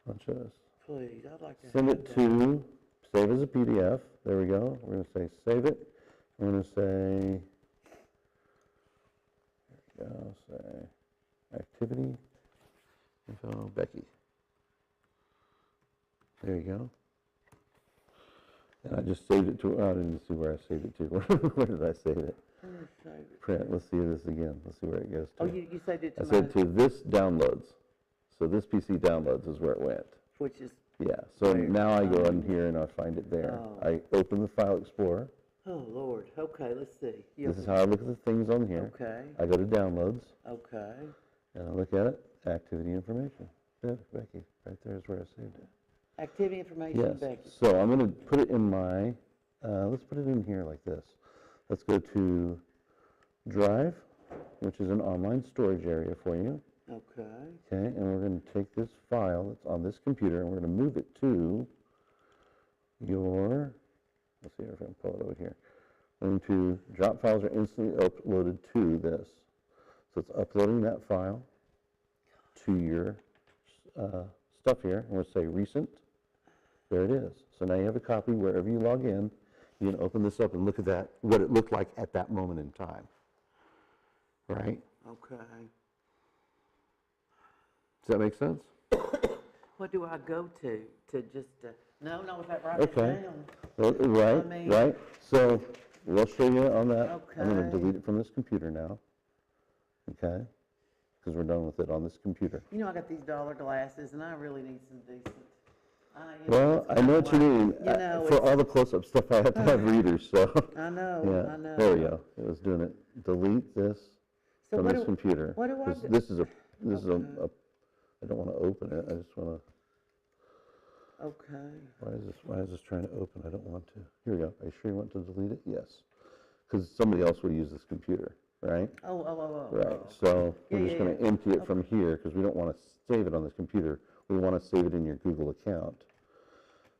watch this. please, I'd like to Send have it that. to, save as a PDF. There we go. We're going to say save it. We're going to say, there we go, say activity info Becky. There you go. And I just saved it to, oh, I didn't see where I saved it to. Where did I save it? I'm gonna save it. Print. Let's see this again. Let's see where it goes to. Oh, you saved it I to said my, to this downloads. So this PC downloads is where it went. which is, Yeah, so Where? now I go in here and I find it there. Oh. I open the File Explorer. oh, Lord, okay, let's see. This is how I look at the things on here. Okay, I go to Downloads okay. and I look at it. Activity information. There, Becky, right there is where I saved it. Activity information, Yes. Becky. So I'm going to put it in my. Let's put it in here like this. Let's go to Drive, which is an online storage area for you. Okay, Okay, and we're going to take this file that's on this computer and we're going to move it to your, let's see if I can pull it over here. going to drop files are instantly uploaded to this. So it's uploading that file to your stuff here. I'm going to say recent. There it is. So now you have a copy wherever you log in. You can open this up and look at that, what it looked like at that moment in time. Right? Okay. Does that make sense? What do I go to just, no, is that write it Okay. down? Well, right, I mean- right. So we'll show you on that. I'm going to Okay. delete it from this computer now. Okay? Because we're done with it on this computer. You know, I got these dollar glasses and I really need some decent. You know, Well, that's I know what you kinda mean. like- You know, For it's- all the close-up stuff, I have to have readers, so. I know, Yeah, I know. there we go. It was doing it. Delete this So from what this do- computer. what do I 'Cause do? This is I don't want to open it. I just want to, Okay. why is this trying to open? I don't want to. Here we go. Are you sure you want to delete it? Yes. Because somebody else will use this computer, right? Oh. Right, so Yeah, we're just yeah, going to empty it from here because we don't want to save it on this computer. We want to save it in your Google account.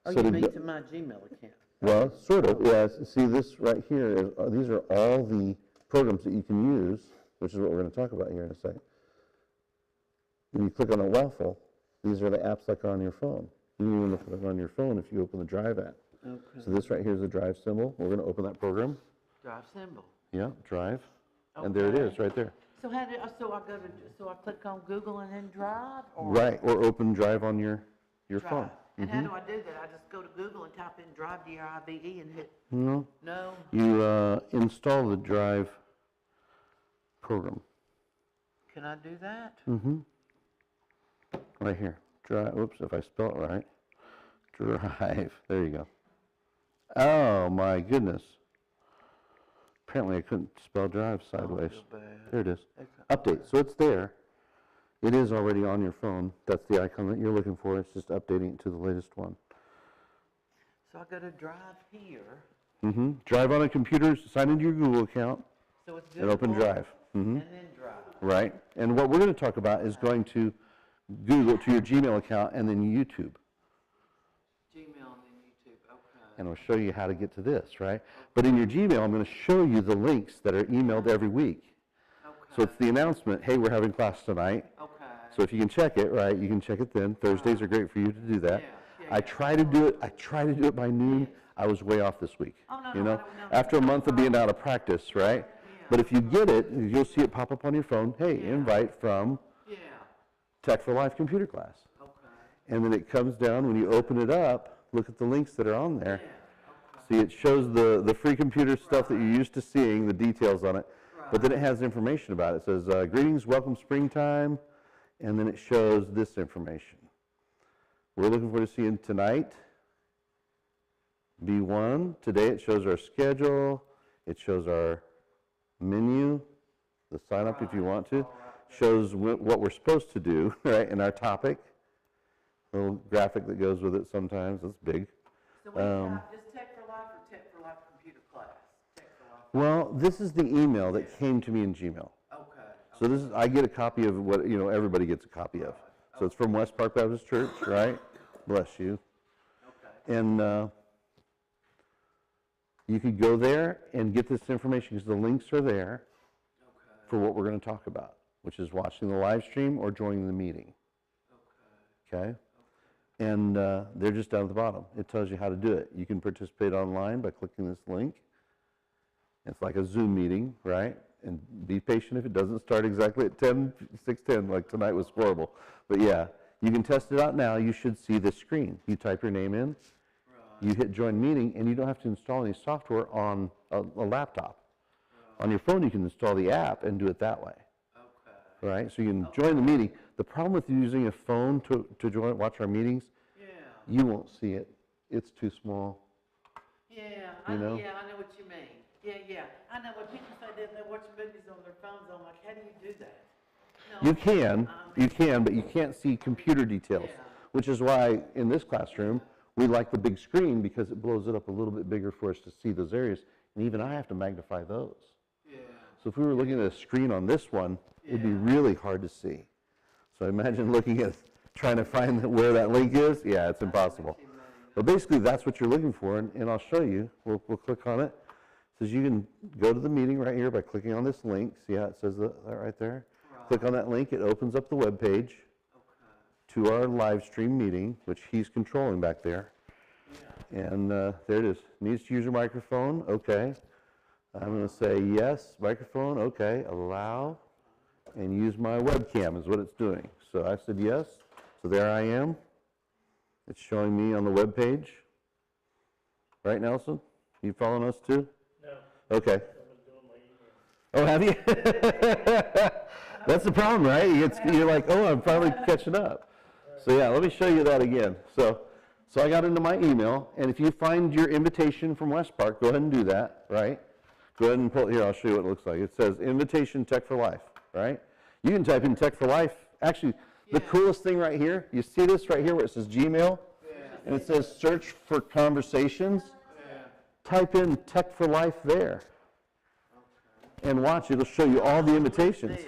Oh, So you to mean go- to my Gmail account? Well, sort of, yes. See, this right here, these are all the programs that you can use, which is what we're going to talk about here in a second. When you click on a waffle, these are the apps like on your phone. You can even look at it on your phone if you open the Drive app. Okay. So this right here is the Drive symbol. We're going to open that program. Drive symbol. Yeah, Drive. And there it is, right there. So so I click on Google and then Drive or? Right, or open Drive on your Drive. phone. And how do I do that? I just go to Google and type in Drive, D-R-I-V-E, and hit, No, no? you install the Drive program. Can I do that? Right here. Drive. Whoops, if I spell it right. Drive. There you go. Oh my goodness. Apparently I couldn't spell Drive sideways. feel bad. There it is. Okay. Update. So it's there. It is already on your phone. That's the icon that you're looking for. It's just updating it to the latest one. So I go to Drive here, Drive on a computer, sign into your Google account, so it's and open Google, Drive. and then Drive. Right. And what we're going to talk about is going to Google, to your Gmail account, and then YouTube. Gmail and then YouTube, okay. And I'll show you how to get to this, right? But in your Gmail, I'm going to show you the links that are emailed every week. So it's the announcement, hey, we're having class tonight. Okay. So if you can check it, right, you can check it then. Thursdays are great for you to do that. Yeah, I try to do it by noon. I was way off this week. Oh, no, You no, know, I don't know. after a month of being out of practice, right? But if you get it, you'll see it pop up on your phone. Hey, invite from Yeah, Tech for Life computer class. okay. And then it comes down, when you open it up, look at the links that are on there. See, it shows the free computer stuff that you're used to seeing, the details on it. But then it has information about it. It says, greetings, welcome springtime. And then it shows this information. We're looking forward to seeing tonight. B1, today it shows our schedule. It shows our menu, the sign up if you want to. Shows what we're supposed to do, right, and our topic. Little graphic that goes with it sometimes, it's big. So what do you got, just Tech for Life or Tech for Life computer class? Tech for Life, Well, this is the email that came to me in Gmail. okay. So this is, I get a copy of what, everybody gets a copy of. So it's from West Park Baptist Church, right? Bless you. Okay. And you could go there and get this information because the links are there for what we're going to talk about, which is watching the live stream or joining the meeting. Okay? And they're just down at the bottom. It tells you how to do it. You can participate online by clicking this link. It's like a Zoom meeting, right? And be patient if it doesn't start exactly at 6:10, like tonight was horrible. But yeah, you can test it out now. You should see this screen. You type your name in, you hit join meeting, and you don't have to install any software on a laptop. On your phone, you can install the app and do it that way. Okay. Right? So you can join the meeting. The problem with using a phone to join, watch our meetings, Yeah. you won't see it. It's too small. Yeah, You know? yeah, I know what you mean. Yeah. I know when people say that they watch movies on their phones, I'm like, how do you do that? No, You can, but you can't see computer details, Yeah. which is why in this classroom, we like the big screen because it blows it up a little bit bigger for us to see those areas. And even I have to magnify those. Yeah. So if we were looking at a screen on this one, it'd be really hard to see. So imagine looking at, trying to find where that link is. Yeah, it's impossible. But basically, that's what you're looking for, and I'll show you. We'll click on it. says you can go to the meeting right here by clicking on this link. See how it says that right there? Click on that link, it opens up the web page to our live stream meeting, which he's controlling back there. And there it is. Needs to use your microphone. Okay. I'm going to say yes, microphone. Okay. Allow. And use my webcam is what it's doing. So I said yes. So there I am. It's showing me on the web page. Right, Nelson? You following us too? No, Okay. I was doing my email. Oh, have you? That's the problem, right? You're like, oh, I'm finally catching up. So yeah, let me show you that again. So I got into my email, and if you find your invitation from West Park, go ahead and do that, right? Go ahead and pull it here. I'll show you what it looks like. It says Invitation Tech for Life, right? You can type in Tech for Life. Actually, the coolest thing right here, you see this right here where it says Gmail, and it says search for conversations. Type in Tech for Life there, and watch. It'll show you all the invitations.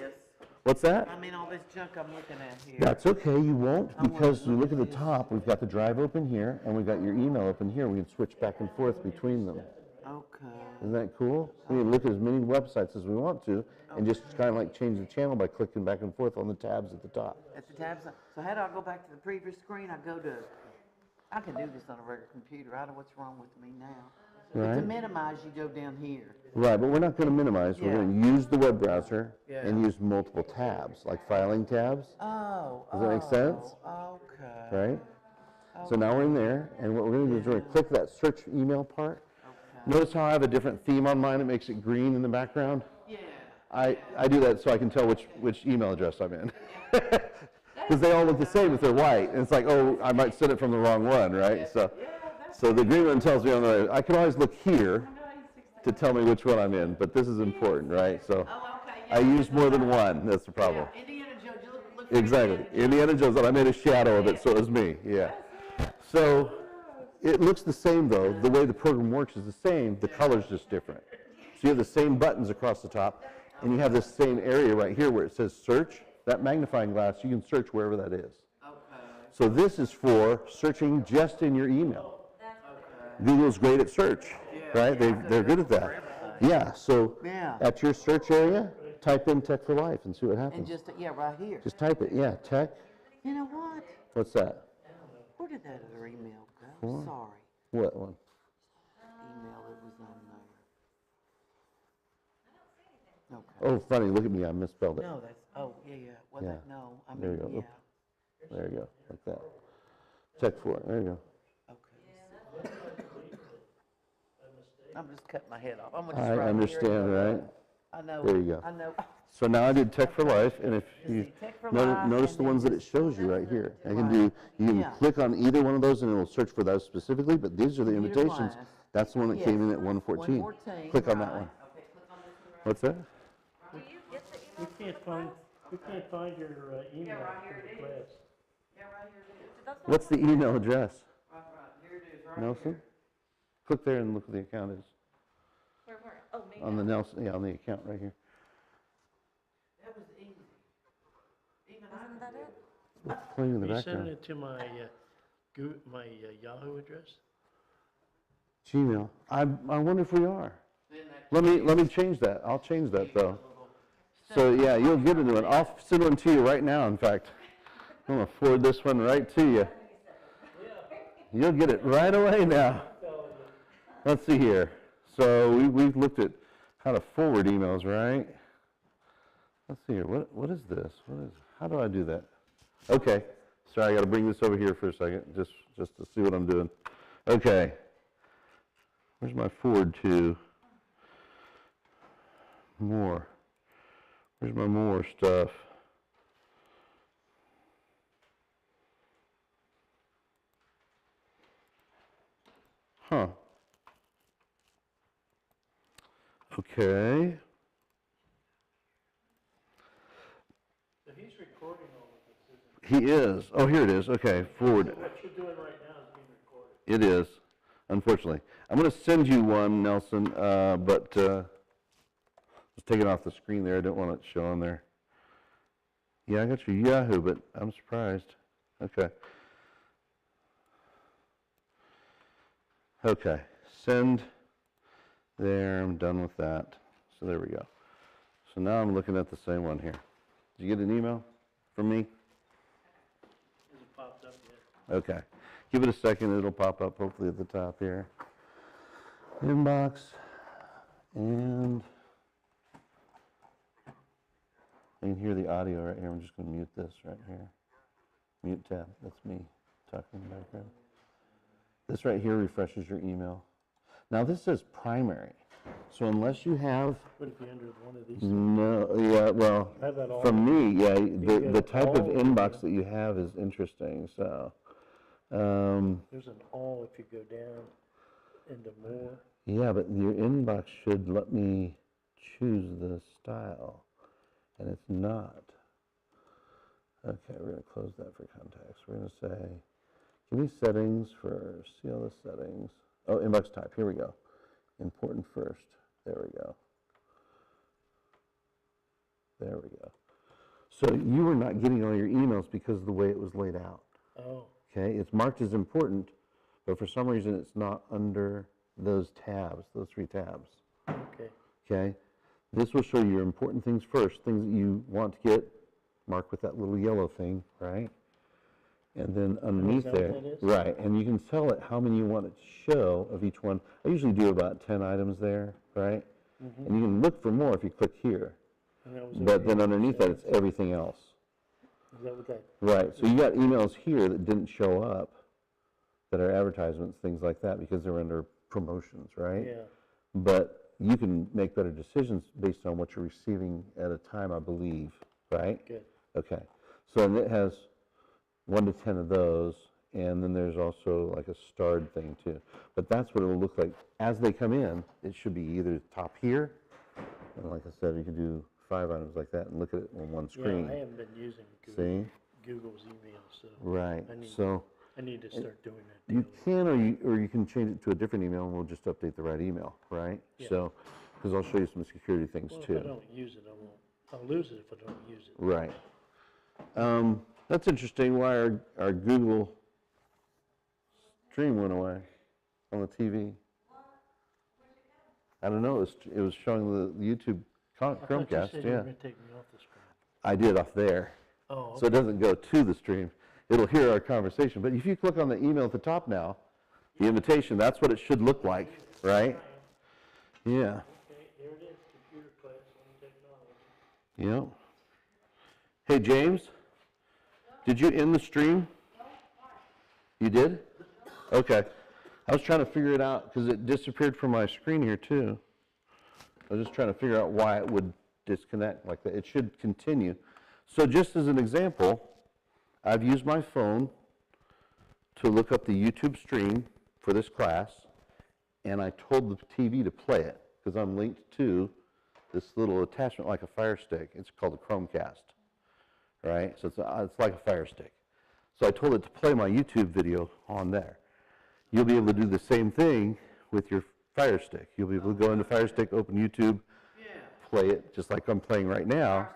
What's that? I mean, all this junk I'm looking at here. That's okay, you won't, because you look at the top, we've got the drive open here, and we've got your email open here. We can switch back and forth between them. Okay. Isn't that cool? We can look at as many websites as we want to, and just kind of like change the channel by clicking back and forth on the tabs at the top. At the tabs, so how do I go back to the previous screen? I can do this on a regular computer. I don't know what's wrong with me now. But to Right? minimize, you go down here. Right, but we're not going to minimize. We're Yeah. going to use the web browser Yeah. and use multiple tabs, like filing tabs, Oh. Does that make sense? Okay. right? So now we're in there, and what we're going to do is we're going to click that search email part. Notice how I have a different theme on mine. It makes it green in the background. Yeah. I do that so I can tell which email address I'm in. Because they all look the same if they're white. And it's like, oh, I might send it from the wrong one, right? So the green one tells me on the, I can always look here to tell me which one I'm in, but this is important, right? So Oh, okay. I use more than one, that's the problem. Indiana Jones, look for Exactly. Indiana Jones, and I made a shadow of it, so it was me, yeah. So it looks the same though, the way the program works is the same, the color's just different. So you have the same buttons across the top, and you have this same area right here where it says search. That magnifying glass, you can search wherever that is. Okay. So this is for searching just in your email. Google's great at search, right? They're good at that. Yeah, so Yeah. at your search area, type in Tech for Life and see what And happens. just, right here. Just type it, yeah, Tech, You know what? what's that? Where did that other email go? Sorry. What one? Email that was on there. Okay. Oh, funny, look at me, I misspelled it. No, that's, yeah. Well, Yeah. no, I There mean, you go. yeah. Oop. There you go, like that. Tech for it, there you go. Okay. I'm just cutting my head off. I'm gonna I just write here. understand, right? I know. There you go. I know. So now I did Tech for Life, and if you see, Tech for notice, Life, notice and the then ones that it just- shows you right here. I can Right. do, you can Yeah. click on either one of those and it will search for those specifically, but these are the Computer invitations. class. That's the one that came in at Yes. 114. 114, Click on that right. one. What's that? Do you get the We email? can't find your email for request. Yeah, right here it is. That's not What's the email address? Right, here it is, right Nelson? Click there and look what the account is. where, oh, me. On the Nelson, yeah, on the account right here. That was easy. Even Isn't that it? It's playing in the Are you sending background. it to my Yahoo address? Gmail. I wonder if we are. Let me change that. I'll change that though. So yeah, you'll get a new one. I'll send one to you right now, in fact. I'm gonna forward this one right to you. You'll get it right away now. Let's see here. So we've looked at how to forward emails, right? Let's see here. What is this? How do I do that? Okay. Sorry, I got to bring this over here for a second, just to see what I'm doing. Okay. Where's my forward to? More. Where's my more stuff? Huh. Okay. So he's recording all of this, isn't He is. Oh, here it is. Okay, forward. he? What you're doing right now is being recorded. It is, unfortunately. I'm going to send you one, Nelson, but just take it off the screen there. I don't want it showing there. Yeah, I got your Yahoo, but I'm surprised. Okay. Okay, send There, I'm done with that. So there we go. So now I'm looking at the same one here. Did you get an email from me? Hasn't popped up yet. Okay. Give it a second, it'll pop up hopefully at the top here. Inbox, and you can hear the audio right here. I'm just going to mute this right here. Mute tab, that's me talking in the background. This right here refreshes your email. Now this says primary, so unless you have, What if you enter one of these? no, yeah, well, I have that all. from me, yeah, the get type of all, inbox that you have is interesting, so. There's an all if you go down into more. Yeah, but your inbox should let me choose the style, and it's not. Okay, we're going to close that for contacts. We're going to say, give me settings for, see all the settings. Oh, inbox type, here we go. Important first, there we go. There we go. So you were not getting all your emails because of the way it was laid out. Oh, Okay, it's marked as important, but for some reason it's not under those tabs, those 3 tabs. okay. Okay, this will show you your important things first, things that you want to get marked with that little yellow thing, right? And then underneath that what there, that is? right, and you can tell it how many you want it to show of each one. I usually do about 10 items there, right? Mhm. And you can look for more if you click here, And that was but over then here. underneath that it's everything else. Is that what that? Right, so you got emails here that didn't show up, that are advertisements, things like that, because they're under promotions, right? Yeah. But you can make better decisions based on what you're receiving at a time, I believe, right? Good. Okay, so and it has 1 to 10 of those, and then there's also like a starred thing too. But that's what it'll look like. As they come in, it should be either top here, and like I said, you can do 5 items like that and look at it on one screen. Yeah, I haven't been using See? Google's email, so Right, I need- so I need to start doing that you daily. can, or you can change it to a different email, and we'll just update the right email, right? Yeah. So, because I'll show you some security things Well, if too. I don't use it, I won't. I'll lose it if I don't use it. Right. That's interesting why our Google stream went away on the TV. I don't know, it was showing the YouTube I thought you Chromecast, said you were yeah. gonna take me off the screen. I did off there, Oh, so it doesn't go to the stream. It'll hear our conversation. But if you click on the email at the top now, the invitation, that's what it should look like, right? Yeah, okay, here it is, computer class on technology. yeah. Hey, James, did you end the stream? You did? Okay. I was trying to figure it out because it disappeared from my screen here too. I was just trying to figure out why it would disconnect like that. It should continue. So just as an example, I've used my phone to look up the YouTube stream for this class, and I told the TV to play it because I'm linked to this little attachment like a Fire Stick. It's called a Chromecast, right? So it's like a Fire Stick. So I told it to play my YouTube video on there. You'll be able to do the same thing with your Fire Stick. You'll be able to go into Fire Stick, open YouTube, play it just like I'm playing right now,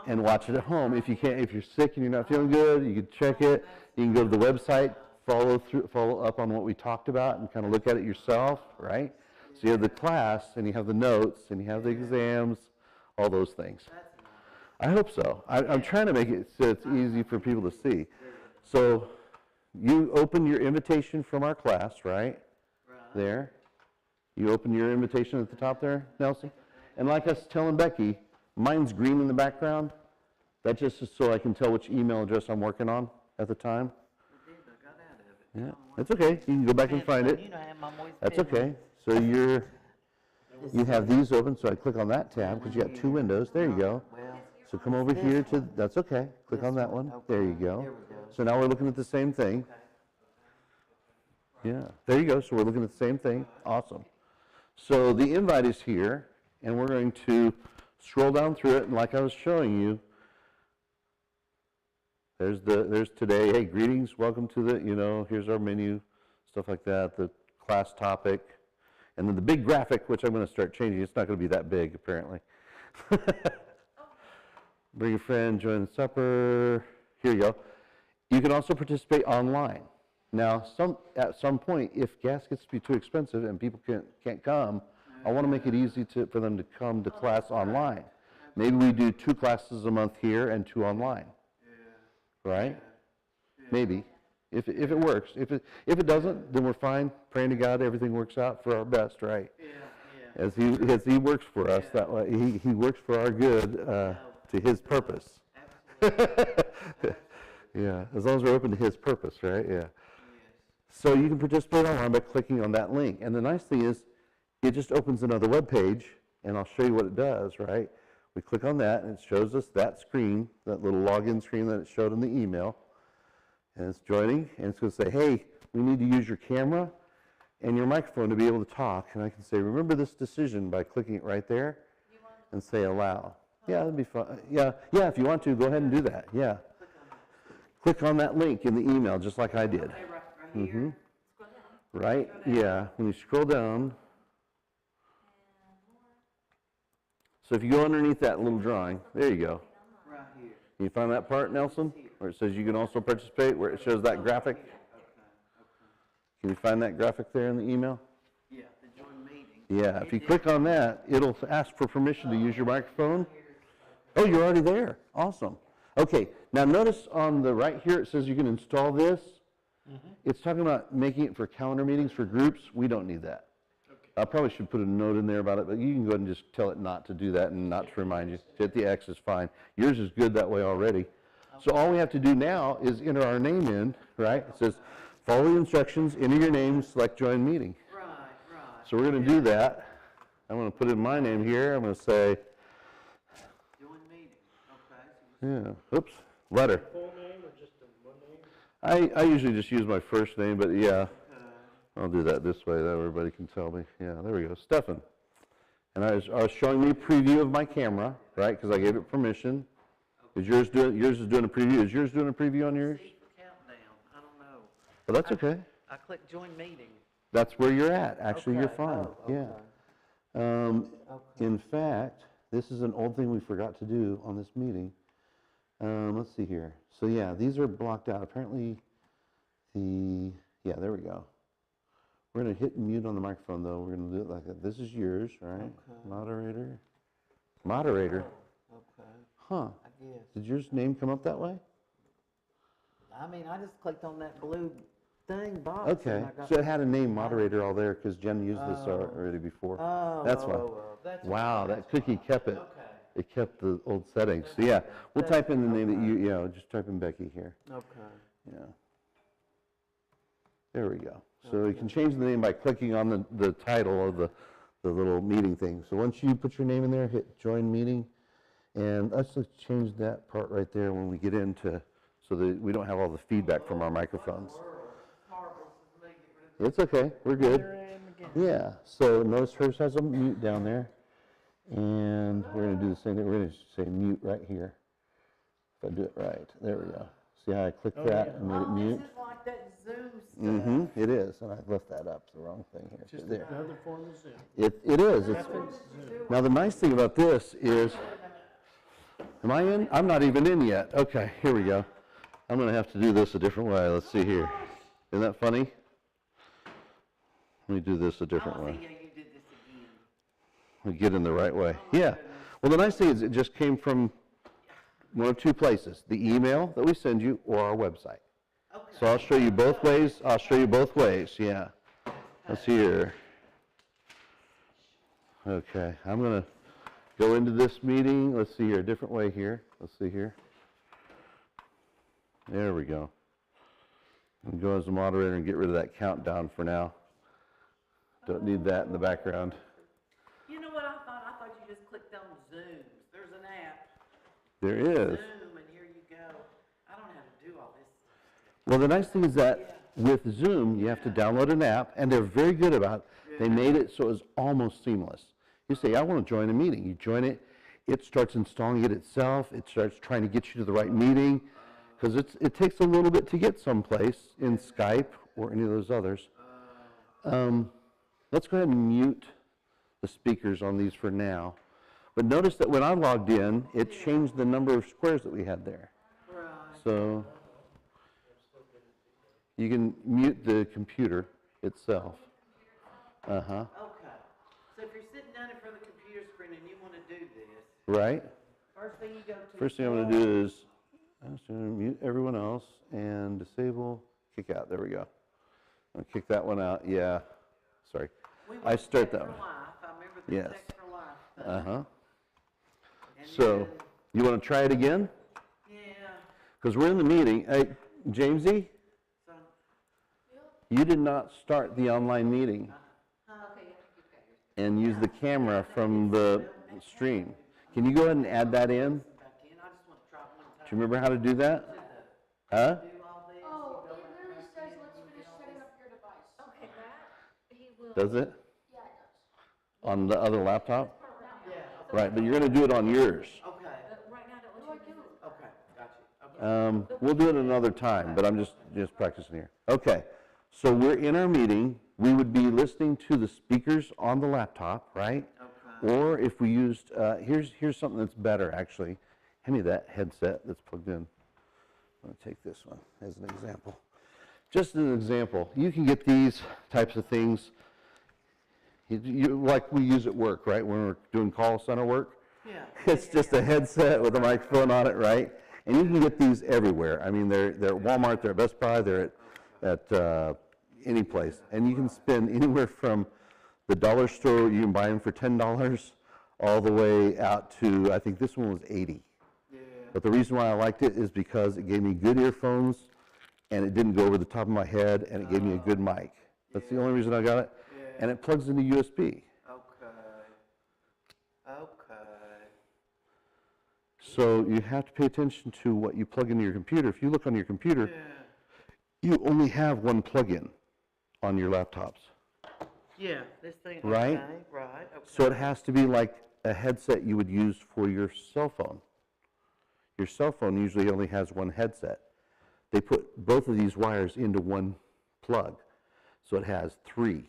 and watch it at home. If you can't, if you're sick and you're not feeling good, you can check it. You can go to the website, follow up on what we talked about, and kind of look at it yourself, right? So you have the class, and you have the notes, and you have the exams, all those things. I hope so. I'm trying to make it so it's easy for people to see. So you open your invitation from our class, right? There. You open your invitation at the top there, Nelson? And like I was telling Becky, mine's green in the background. That just is so I can tell which email address I'm working on at the time. Yeah, that's okay. You can go back and find it. That's okay. So you have these open, so I click on that tab because you got 2 windows. There you go. So come over here to, that's okay. Click on that one. There you go. So now we're looking at the same thing. Yeah, there you go. So we're looking at the same thing. Awesome. So the invite is here, and we're going to scroll down through it, and like I was showing you, there's today, hey, greetings, welcome to the, here's our menu, stuff like that, the class topic, and then the big graphic, which I'm going to start changing. It's not going to be that big, apparently. Bring a friend, join the supper. Here you go. You can also participate online. Now, at some point, if gas gets to be too expensive and people can't come, I want to make it easy for them to come to class online. Maybe we do 2 classes a month here and 2 online, right? Maybe, if it works. If it doesn't, then we're fine. Praying to God, everything works out for our best, right? As he works for us, that way, he works for our good, to his purpose. Yeah, as long as we're open to his purpose, right? Yeah. So you can participate online by clicking on that link. And the nice thing is, it just opens another web page, and I'll show you what it does, right? We click on that, and it shows us that screen, that little login screen that it showed in the email. And it's joining, and it's going to say, hey, we need to use your camera and your microphone to be able to talk. And I can say, remember this decision by clicking it right there and say allow. Yeah, that'd be fun. Yeah, if you want to, go ahead and do that. Yeah. Click on that link in the email, just like I did. Okay, right here. Scroll down. Right? Yeah. When you scroll down, And more. so if you go underneath that little drawing, there you go. Right here. Can you find that part, Nelson? Where it says you can also participate, where it shows that graphic? Okay. Can you find that graphic there in the email? Yeah, the join meeting. Yeah, if you click on that, it'll ask for permission to use your microphone. Oh, you're already there. Awesome. Okay, now notice on the right here, it says you can install this. It's talking about making it for calendar meetings for groups. We don't need that. I probably should put a note in there about it, but you can go ahead and just tell it not to do that and not to remind you. Hit the X is fine. Yours is good that way already. So all we have to do now is enter our name in, right? It says, follow the instructions, enter your name, select join meeting. Right. So we're going to do that. I'm going to put in my name here. I'm going to say, Join meeting, okay. yeah, oops, letter. Full name or just one name? I usually just use my first name, but yeah, Okay. I'll do that this way, that everybody can tell me. Yeah, there we go, Stefan. And I was showing me a preview of my camera, right, because I gave it permission. Is yours is doing a preview? Is yours doing a preview on yours? See for countdown, I don't know. Well, that's okay. I clicked join meeting. That's where you're at. Actually, you're Okay. fine, Oh, yeah. okay. In fact, this is an old thing we forgot to do on this meeting. Let's see here. So yeah, these are blocked out. Apparently, yeah, there we go. We're gonna hit mute on the microphone though. We're gonna do it like that. This is yours, right? Okay. Moderator. Okay, Huh. I guess. Did yours name come up that way? I mean, I just clicked on that blue thing box. Okay. and I got- So it had a name moderator all there because Jen used this Oh. already before. Oh. That's why. That's Wow, that cookie kept it. Okay. It kept the old settings. So yeah, we'll type in the name that you, just type in Becky here. Okay. Yeah. There we go. So you can change the name by clicking on the title of the little meeting thing. So once you put your name in there, hit join meeting. And let's just change that part right there when we get into, so that we don't have all the feedback from our microphones. It's okay, we're good. Yeah, so notice hers has a mute down there. And we're gonna do the same thing, we're gonna say mute right here. If I do it right, there we go. See how I clicked that and made it Oh, mute? this is like that Zoom stuff. Mm-hmm, it is, and I left that up, the wrong thing here. Just There. another form of Zoom. It is, it's, now the nice thing about this is, am I in? I'm not even in yet. Okay, here we go. I'm gonna have to do this a different way, let's see here. Isn't that funny? Let me do this a different Oh, way. see, yeah, you did this again. We get in the right way. Yeah. Well, the nice thing is it just came from one of 2 places, the email that we send you or our website. Okay. So I'll show you both ways. I'll show you both ways, yeah. Let's see here. Okay, I'm going to go into this meeting. Let's see here, a different way here. Let's see here. There we go. And go as a moderator and get rid of that countdown for now. Don't need that in the background. You know what I thought? I thought you just clicked on Zooms. There's an app, There is. Zoom, and here you go. I don't know how to do all this. Well, the nice thing is that with Zoom, you have to download an app, and they're very good about it. They made it so it's almost seamless. You say, I want to join a meeting. You join it. It starts installing it itself. It starts trying to get you to the right meeting, because it takes a little bit to get someplace in Skype or any of those others. Let's go ahead and mute the speakers on these for now. But notice that when I logged in, it changed the number of squares that we had there. Right. So you can mute the computer itself. Uh-huh. Okay. So if you're sitting right? First thing you go to. First thing I'm gonna do is, I'm just gonna mute everyone else and disable, kick out, there we go. I'll kick that one out, yeah, sorry. We I went start Tech that for one. Life. I remember the Yes. Tech for Life thing. Uh-huh. And So, then- you wanna try it again? Yeah, Because we're in the meeting, hey, Jamesy, so, you did not start the online meeting Okay, yeah, you've got yours. and use the camera from the stream. Can you go ahead and add that in? Do back in, I just want to try it one time. you remember how to do that? Huh? Do all this, Oh, you go it back literally in, says, you let's do finish all setting this. up your device. Okay, that, he will. Does it? Yeah, it does. On the other laptop? Yeah, Right, but you're gonna do it on yours. okay, But right now, don't let you do it. okay, got you, okay. We'll do it another time, but I'm just practicing here. Okay, so we're in our meeting. We would be listening to the speakers on the laptop, right? Okay. Or if we used, here's something that's better, actually. Hand me that headset that's plugged in. I'm gonna take this one as an example. Just as an example, you can get these types of things, like we use at work, right? When we're doing call center work. Yeah. It's just a headset with a microphone on it, right? And you can get these everywhere. I mean, they're at Walmart, they're at Best Buy, they're at any place. And you can spend anywhere from the dollar store, you can buy them for $10, all the way out to, I think this one was $80. Yeah. But the reason why I liked it is because it gave me good earphones, and it didn't go over the top of my head, and it gave me a good mic. That's the only reason I got it. Yeah. And it plugs into USB. Okay. Okay. So you have to pay attention to what you plug into your computer. If you look on your computer, Yeah. you only have one plug-in on your laptops. Yeah, this thing, Right? okay, right, okay. So it has to be like a headset you would use for your cell phone. Your cell phone usually only has one headset. They put both of these wires into one plug, so it has three.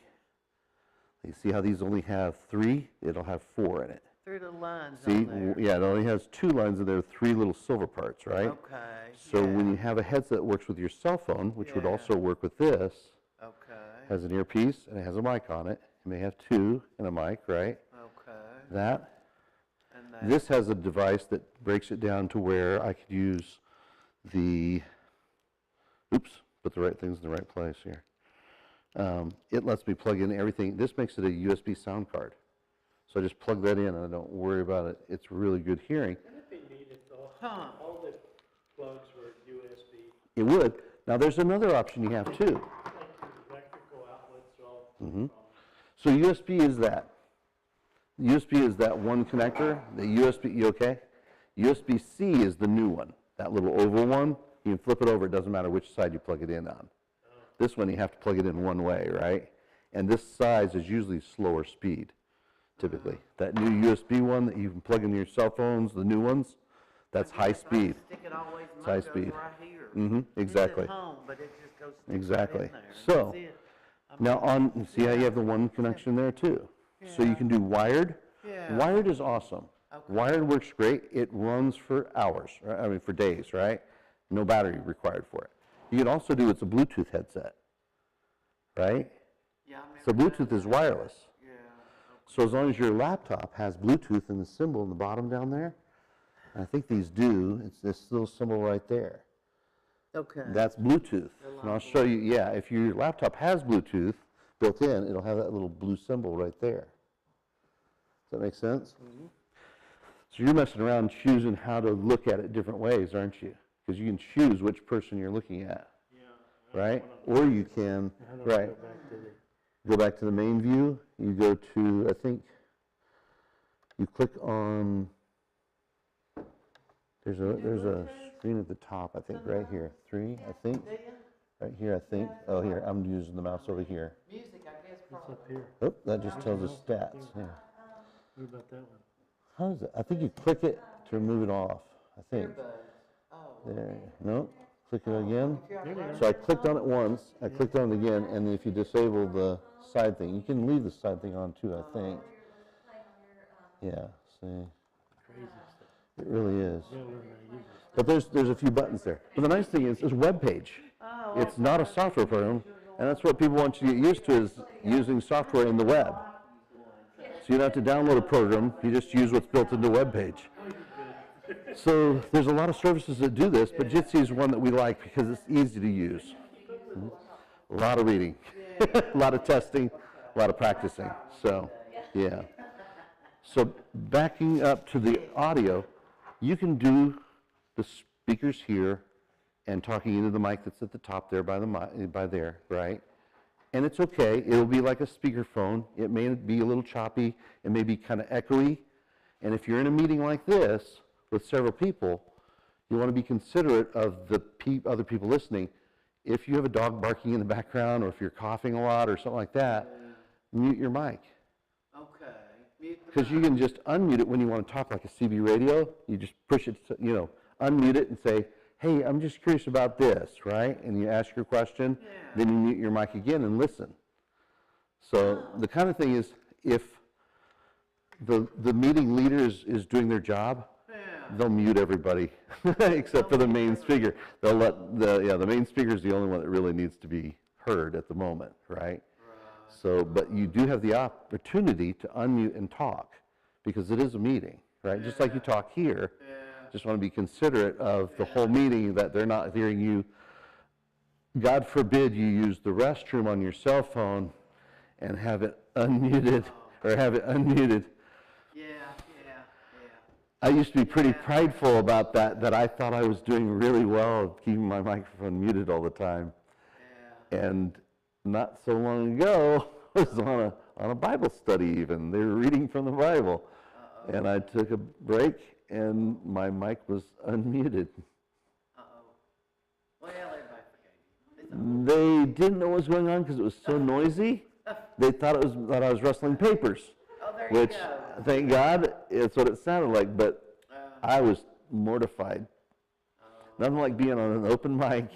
You see how these only have three? It'll have four in it. Through the lines See, on there. yeah, it only has two lines and there are three little silver parts, right? Okay, So when yeah, you have a headset that works with your cell phone, which would Yeah. also work with this, okay, has an earpiece and it has a mic on it. It may have two and a mic, right? okay, That. and that, This has a device that breaks it down to where I could use the, oops, put the right things in the right place here. It lets me plug in everything. This makes it a USB sound card. So I just plug that in and I don't worry about it. It's really good hearing. Wouldn't it be neat if Huh. all the plugs were USB, It would. Now there's another option you have too. like your electrical outlets are all from, So USB is that. USB is that one connector. The USB, you okay? USB-C is the new one. That little oval one, you can flip it over. It doesn't matter which side you plug it in on. This one you have to plug it in one way, right? And this size is usually slower speed, typically. That new USB one that you can plug in your cell phones, the new ones, that's high I speed. stick it always, It's mine high goes speed. right here. Mm-hmm, exactly. It's at home, but it just goes sticks right Exactly. in there. So, That's it. Now on, you see how you have the one connection there too? So you can do wired. Yeah. Wired is awesome. Okay. Wired works great. It runs for hours, right? I mean for days, right? No battery required for it. You can also do, it's a Bluetooth headset, right? Yeah, I So remember Bluetooth that. is wireless. Yeah, So as long as your laptop has Bluetooth in the symbol in the bottom down there, I think these do, it's this little symbol right there. okay. That's Bluetooth. And I'll show you, yeah, if your laptop has Bluetooth built in, it'll have that little blue symbol right there. Does that make sense? So you're messing around choosing how to look at it different ways, aren't you? Because you can choose which person you're looking at, yeah. right? Or you can, How do I right, go back to the, go back to the main view. You go to, I think, you click on, there's a screen at the top, I think, right here. 3, I think. Right here, I think. Oh, here, I'm using the mouse over here. Music, I guess, it's probably. up here, Oh, that just tells us stats. Yeah. what about that one? How is it? I think you click it to remove it off. I think. Earbuds. Oh, There. No. Click it again. if you're on the So I clicked on it once. I clicked on it again, and if you disable the side thing, you can leave the side thing on too. I think. Yeah. See, Crazy stuff. it really is. You gotta learn how to use this. But there's a few buttons there. But the nice thing is, it's a web page. Oh, It's not a software program, and that's what people want you to get used to is using software in the web. So you don't have to download a program, you just use what's built into the web page. So there's a lot of services that do this, but Jitsi is one that we like because it's easy to use. A lot of reading, a lot of testing, a lot of practicing. So, yeah. So backing up to the audio, you can do the speakers here and talking into the mic that's at the top there by the by there, right? And it's okay. It'll be like a speakerphone. It may be a little choppy. It may be kind of echoey. And if you're in a meeting like this with several people, you want to be considerate of the other people listening. If you have a dog barking in the background, or if you're coughing a lot or something like that, mute your mic. Okay. Because you can just unmute it when you want to talk like a CB radio. You just push it, unmute it and say, hey, I'm just curious about this, right? And you ask your question, then you mute your mic again and listen. So the kind of thing is, if the meeting leader is doing their job, they'll mute everybody except for the main speaker. They'll let the main speaker is the only one that really needs to be heard at the moment, right? So, but you do have the opportunity to unmute and talk because it is a meeting, right? Just like you talk here. Just want to be considerate of the whole meeting, that they're not hearing you. God forbid you use the restroom on your cell phone and have it unmuted or have it unmuted. I used to be pretty prideful about that I thought I was doing really well keeping my microphone muted all the time. And not so long ago, I was on a Bible study even. They were reading from the Bible. And I took a break and my mic was unmuted. Well, everybody forgave you. They didn't know what was going on because it was so noisy. They thought I was rustling papers. There Which, you go. thank God, it's what it sounded like, but I was mortified. Nothing like being on an open mic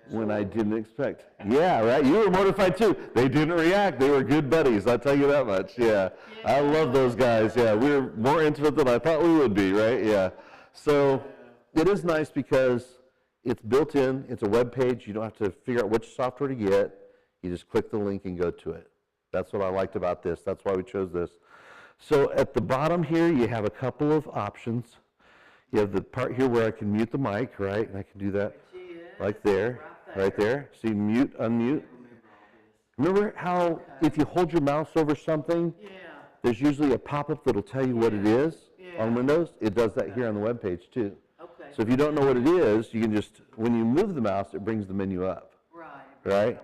when I didn't expect. Yeah, right? You were mortified too. They didn't react. They were good buddies, I'll tell you that much. Yeah. I love those guys. Yeah, we were more intimate than I thought we would be, right? Yeah. So it is nice because it's built in. It's a web page. You don't have to figure out which software to get. You just click the link and go to it. That's what I liked about this. That's why we chose this. So at the bottom here, you have a couple of options. You have the part here where I can mute the mic, right? And I can do that like there, right there. See, mute, unmute. Remember how if you hold your mouse over something, there's usually a pop-up that'll tell you what it is on Windows? It does that here on the web page too. So if you don't know what it is, you can just, when you move the mouse, it brings the menu up. Right?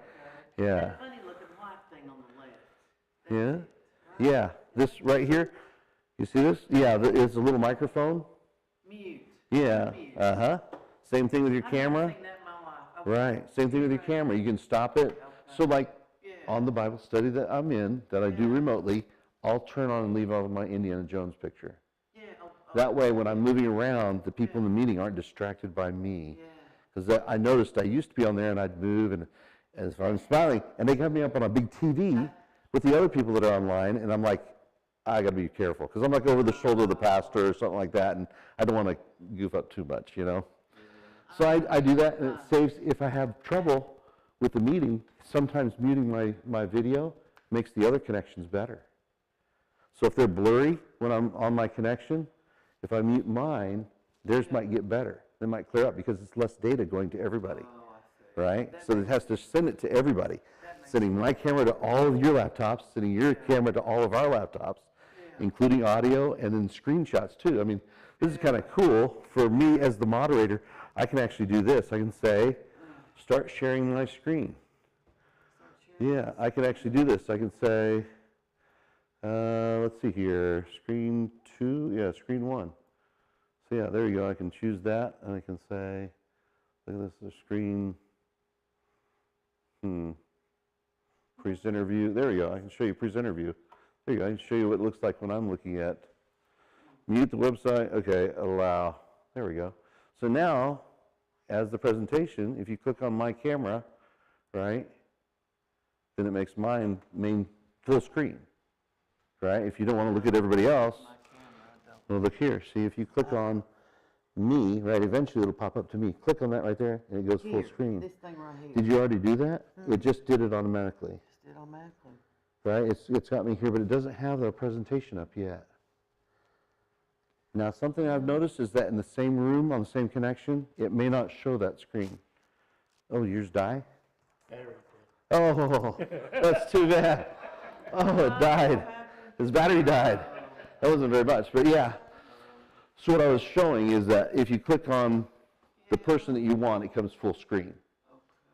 Yeah. That funny looking white thing on the left. Yeah? Yeah. This right here, you see this? Yeah, it's a little microphone. Mute. Yeah. Uh-huh. Same thing with your camera. I've never seen that in my life. Right. Same thing with your camera. You can stop it. So like on the Bible study that I'm in, that I do remotely, I'll turn on and leave on my Indiana Jones picture. That way when I'm moving around, the people in the meeting aren't distracted by me. Because I noticed I used to be on there and I'd move and as I'm smiling, and they got me up on a big TV with the other people that are online, and I'm like, I got to be careful because I'm like over the shoulder of the pastor or something like that, and I don't want to goof up too much, So I do that, and it saves, if I have trouble with the meeting, sometimes muting my video makes the other connections better. So if they're blurry when I'm on my connection, if I mute mine, theirs might get better. They might clear up because it's less data going to everybody. Right? So it has to send it to everybody. Sending my camera to all of your laptops, sending your camera to all of our laptops, including audio and then screenshots too. I mean, this is kind of cool. For me as the moderator, I can actually do this. I can say, start sharing my screen. Yeah, I can actually do this. I can say, let's see here, screen 2, screen 1. So yeah, there you go. I can choose that, and I can say, look at this, the screen. Presenter view. There we go. I can show you presenter view. There you go. I can show you what it looks like when I'm looking at. Mute the website. Okay, allow. There we go. So now, as the presentation, if you click on my camera, right, then it makes mine main full screen, right? If you don't want to look at everybody else, well, look here. See, if you click on me, right, eventually it'll pop up to me. Click on that right there, and it goes full screen. This thing right here. Did you already do that? It just did it automatically. Just did automatically. right? It's got me here, but it doesn't have the presentation up yet. Now, something I've noticed is that in the same room, on the same connection, it may not show that screen. Oh, yours die? There we Oh, that's too bad. Oh, it died. His battery died. That wasn't very much, but yeah. So what I was showing is that if you click on the person that you want, it comes full screen,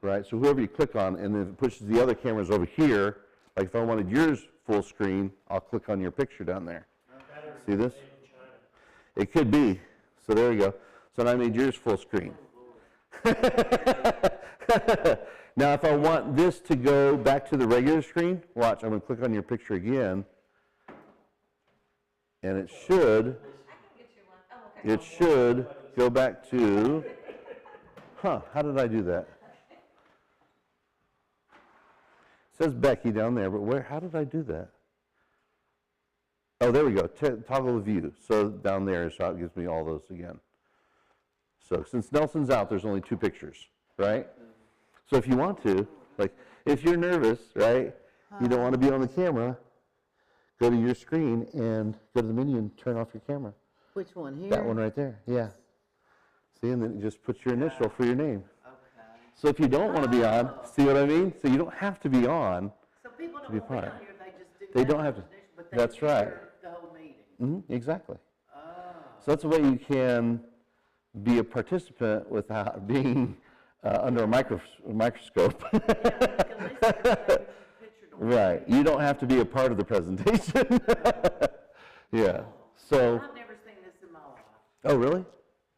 right? So whoever you click on, and then it pushes the other cameras over here, like if I wanted yours full screen, I'll click on your picture down there. See this? It could be. So there we go. So now I made yours full screen. Now if I want this to go back to the regular screen, watch, I'm going to click on your picture again, and it should, I can get you one. Oh, okay. it should go back to, how did I do that? It says Becky down there, but how did I do that? Oh, there we go, toggle the view. So down there is how it gives me all those again. So since Nelson's out, there's only 2 pictures, right? So if you want to, like, if you're nervous, right, you don't want to be on the camera, go to your screen and go to the menu and turn off your camera. Which one, here? That one right there, yeah. See, and then it just puts your initial for your name. Okay. So if you don't want to be on, see what I mean? So you don't have to be on. So people don't be want to be part. on here, they just do They that don't have to. presentation, but they That's right. hear the whole meeting. Exactly. Oh. So that's a way you can be a participant without being under a microscope. Yeah, but you can listen to the picture to Right. You don't have to be a part of the presentation. Yeah. So, I've never seen this in my life. oh, really?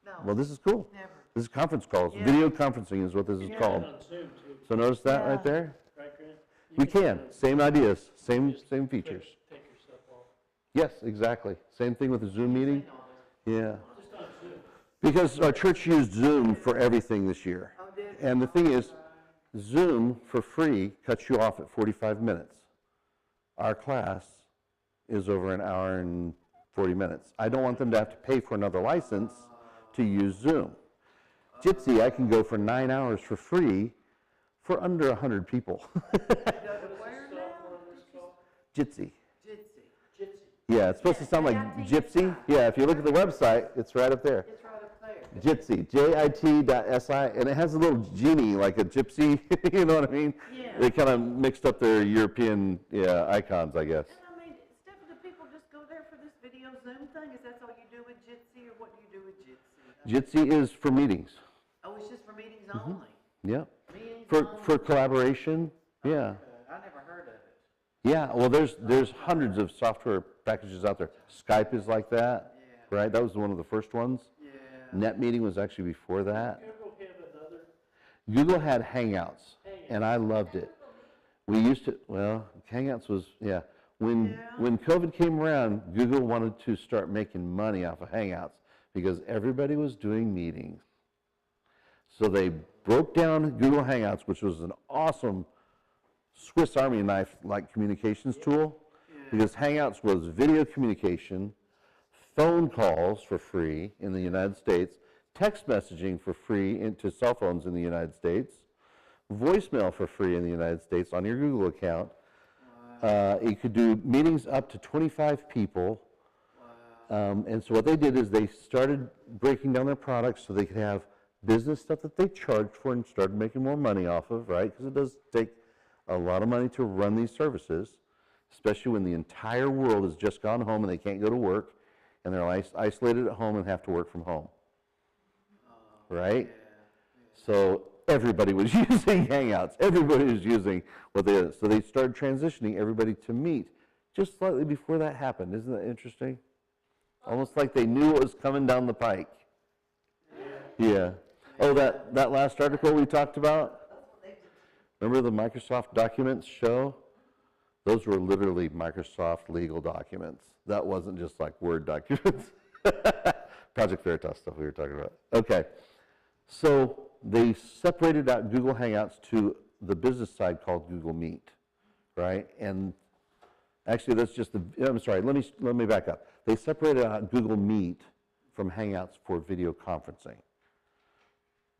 No, Well, this is cool. never. This is conference calls. Yeah. Video conferencing is what this is Yeah, called. on Zoom too, So notice that Yeah. right there? right, Grant? You We can. Same ideas, same just features. Take yourself off. Yes, exactly. Same thing with the Zoom meeting. Yeah. Just on Zoom. Because our church used Zoom for everything this year. Oh, did it? And the thing is, Zoom for free cuts you off at 45 minutes. Our class is over an hour and 40 minutes. I don't want them to have to pay for another license to use Zoom. Jitsi, I can go for 9 hours for free for under 100 people. Where now? Jitsi. Jitsi. Jitsi. Yeah, it's supposed to sound like gypsy. Yeah, if you look at the website, it's right up there. It's right up there. Jitsi, JIT.SI, and it has a little genie, like a gypsy, you know what I mean? Yeah. They kind of mixed up their European icons, I guess. And I mean, Stephanie, do people just go there for this video Zoom thing? Is that all you do with Jitsi, or what do you do with Jitsi? Jitsi is for meetings. Oh, it's just for meetings only? Yeah. Meetings For only? collaboration, yeah. Okay, I never heard of it. Yeah, well, there's hundreds of software packages out there. Skype is like that, right? That was one of the first ones. Yeah. NetMeeting was actually before that. Google have another, Google had Hangouts, and I loved it. We used to, well, Hangouts was, yeah. When COVID came around, Google wanted to start making money off of Hangouts because everybody was doing meetings. So they broke down Google Hangouts, which was an awesome Swiss Army knife-like communications tool, because Hangouts was video communication, phone calls for free in the United States, text messaging for free into cell phones in the United States, voicemail for free in the United States on your Google account. You could do meetings up to 25 people. And so what they did is they started breaking down their products so they could have business stuff that they charged for and started making more money off of, right? Because it does take a lot of money to run these services, especially when the entire world has just gone home and they can't go to work and they're isolated at home and have to work from home, right? So everybody was using Hangouts. Everybody was using what they did. So they started transitioning everybody to Meet just slightly before that happened. Isn't that interesting? Almost like they knew what was coming down the pike. Yeah. Oh, that last article we talked about? Remember the Microsoft Documents show? Those were literally Microsoft legal documents. That wasn't just like Word documents. Project Veritas stuff we were talking about. Okay. So they separated out Google Hangouts to the business side called Google Meet, right? And actually, that's just I'm sorry, let me back up. They separated out Google Meet from Hangouts for video conferencing.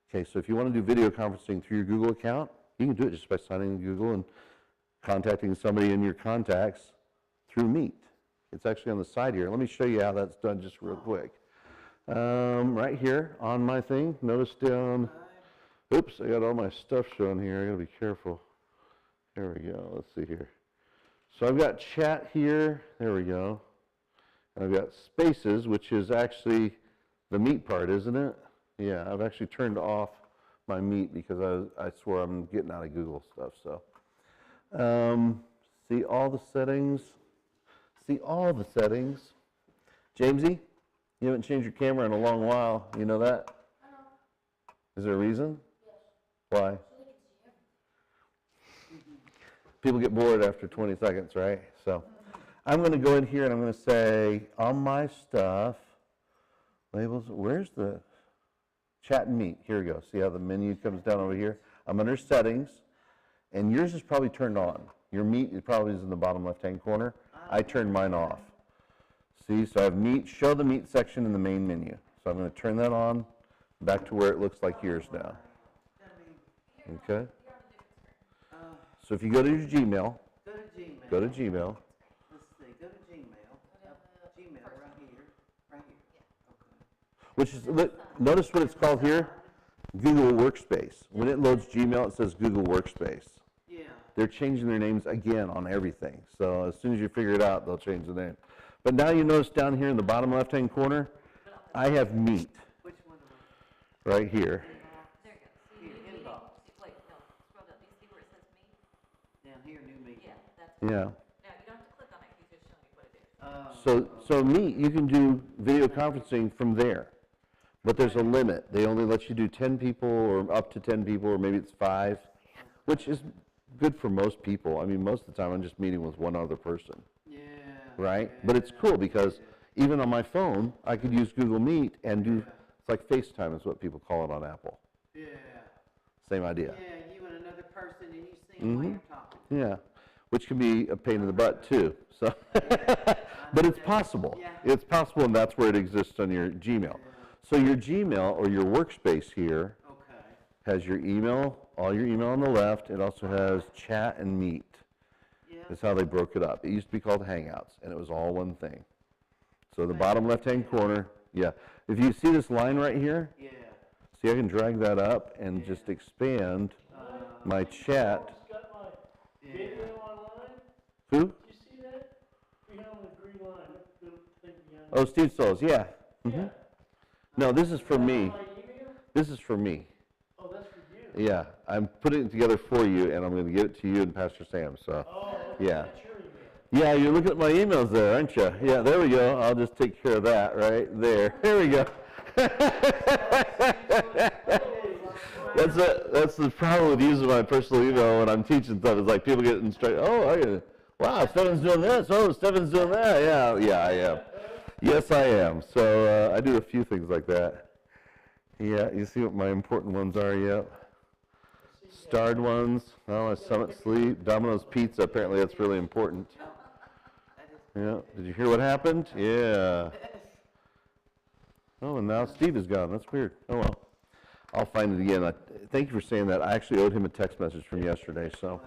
Okay, so if you want to do video conferencing through your Google account, you can do it just by signing in Google and contacting somebody in your contacts through Meet. It's actually on the side here. Let me show you how that's done just real quick. Right here on my thing, notice down, oops, I got all my stuff shown here. I gotta be careful. There we go. Let's see here. So I've got chat here. There we go. And I've got spaces, which is actually the Meet part, isn't it? Yeah, I've actually turned off my Meet because I swore I'm getting out of Google stuff. So see all the settings. See all the settings. Jamesy, you haven't changed your camera in a long while. You know that? I know. Is there a reason? Yes. Why? So they can see everything. People get bored after 20 seconds, right? So I'm going to go in here and I'm going to say on my stuff, labels, where's the chat and Meet? Here we go. See how the menu comes down over here? I'm under settings, and yours is probably turned on. Your Meet is probably in the bottom left-hand corner. I turned mine off. See, so I have Meet, show the Meet section in the main menu. So I'm going to turn that on back to where it looks like yours now. Okay? So if you go to your Gmail, Go to Gmail. go to Gmail. Let's see, go to Gmail. Gmail right here, right here. Okay. Which is, notice what it's called here? Google Workspace. When it loads Gmail, it says Google Workspace. Yeah. They're changing their names again on everything. So as soon as you figure it out, they'll change the name. But now you notice down here in the bottom left-hand corner, I have Meet Which one am right here. There you go. See, Here, new meeting. inbox. Wait, no, scroll down. Do you see where it says me? I? Down here, new meeting. Yeah, that's. Yeah. Now, you don't have to click on it, he's just showing you what it is. So Meet, you can do video conferencing from there. But there's a limit. They only let you do 10 people or up to 10 people, or maybe it's 5, which is good for most people. I mean, most of the time I'm just meeting with one other person, Yeah. right? But it's cool because even on my phone, I could use Google Meet and do, it's like FaceTime is what people call it on Apple. Yeah. Same idea. Yeah, you and another person and you see them while you're talking. Yeah, which can be a pain in the butt too. So, but it's possible. Yeah. It's possible, and that's where it exists on your Gmail. So your Gmail or your workspace here Okay. has your email, all your email on the left. It also has chat and Meet. Yeah. That's how they broke it up. It used to be called Hangouts, and it was all one thing. So the bottom left-hand corner, yeah. If you see this line right here, Yeah. see I can drag that up and just expand my chat. It's got my video online. Who? Did you see that? Behind the green line, that little thing behind. Oh, Steve Souls, yeah. Yeah. No, this is for me. My email? This is for me. Oh, that's for you. Yeah, I'm putting it together for you, and I'm going to give it to you and Pastor Sam. So, Oh, okay, yeah. that's your email. Yeah, you're looking at my emails there, aren't you? Yeah, there we go. I'll just take care of that right there. There we go. That's the problem with using my personal email when I'm teaching stuff. It's like people get instructed. Oh, wow, Stefan's doing this. Oh, Stefan's doing that. Yeah, I am. Yes, I am. So I do a few things like that. Yeah, you see what my important ones are yet? Starred ones. Oh, Summit Sleep. Domino's Pizza. Apparently that's really important. Yeah. Did you hear what happened? Yeah. Oh, and now Steve is gone. That's weird. Oh, well. I'll find it again. Thank you for saying that. I actually owed him a text message from yesterday, so.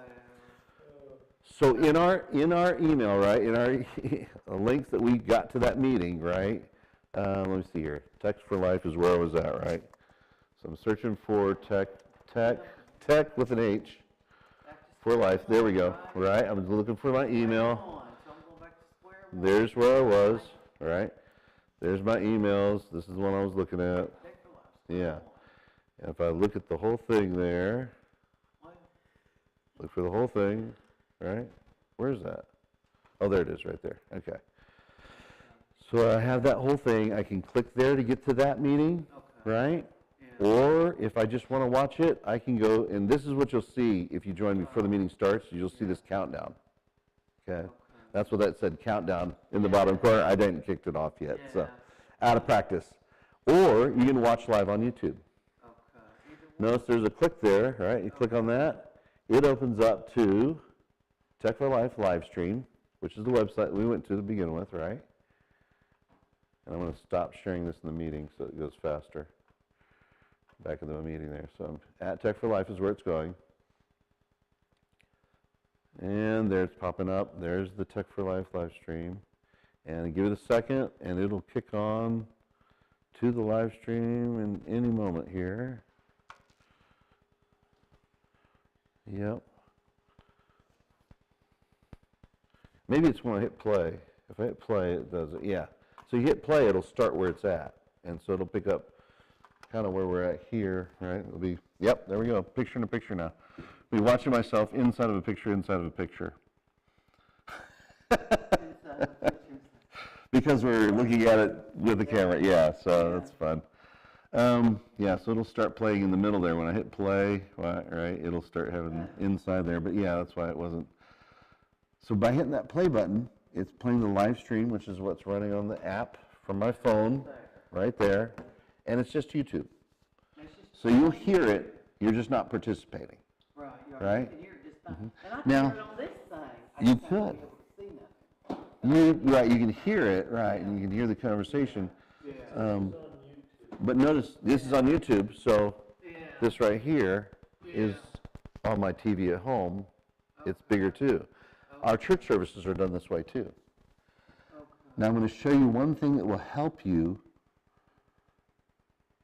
So in our email, right, in our links that we got to that meeting, right, let me see here. Text for Life is where I was at, right? So I'm searching for tech with an H for life. There we go, right? I'm looking for my email. So I'm going back to square one. There's where I was, right? There's my emails. This is the one I was looking at. Tech for life. Yeah. And if I look at the whole thing there, Well, look for the whole thing, right? Where's that? Oh, there it is right there. Okay. So I have that whole thing. I can click there to get to that meeting, Okay. right? Yeah. Or if I just want to watch it, I can go, and this is what you'll see if you join me before the meeting starts. You'll see this countdown. Okay? That's what that said, countdown, in the bottom corner. I didn't kicked it off yet, so out of practice. Or you can watch live on YouTube. Okay. Either one. Notice there's a click there, right? You click on that. It opens up to Tech for Life live stream, which is the website we went to begin with, right? And I'm going to stop sharing this in the meeting so it goes faster. Back into the meeting there. So at Tech for Life is where it's going. And there it's popping up. There's the Tech for Life live stream. And give it a second, and it'll kick on to the live stream in any moment here. Yep. Maybe it's when I hit play. If I hit play, it does it. Yeah. So you hit play, it'll start where it's at. And so it'll pick up kind of where we're at here, right? It'll be, yep, there we go. Picture in a picture now. I'll be watching myself inside of a picture, inside of a picture. Because we're looking at it with the camera, yeah, so that's fun. Yeah, so it'll start playing in the middle there. When I hit play, right, it'll start having inside there. But yeah, that's why it wasn't. So by hitting that play button, it's playing the live stream, which is what's running on the app from my phone, right there. And it's just YouTube. So you'll hear it, you're just not participating. Right, Right? You can hear it just fine. And I can Now, hear it on this thing. I you just haven't could. been able to see nothing. Right, you can hear it, right, and you can hear the conversation. But notice, this is on YouTube, so this right here is on my TV at home. It's bigger too. Our church services are done this way too. Now I'm going to show you one thing that will help you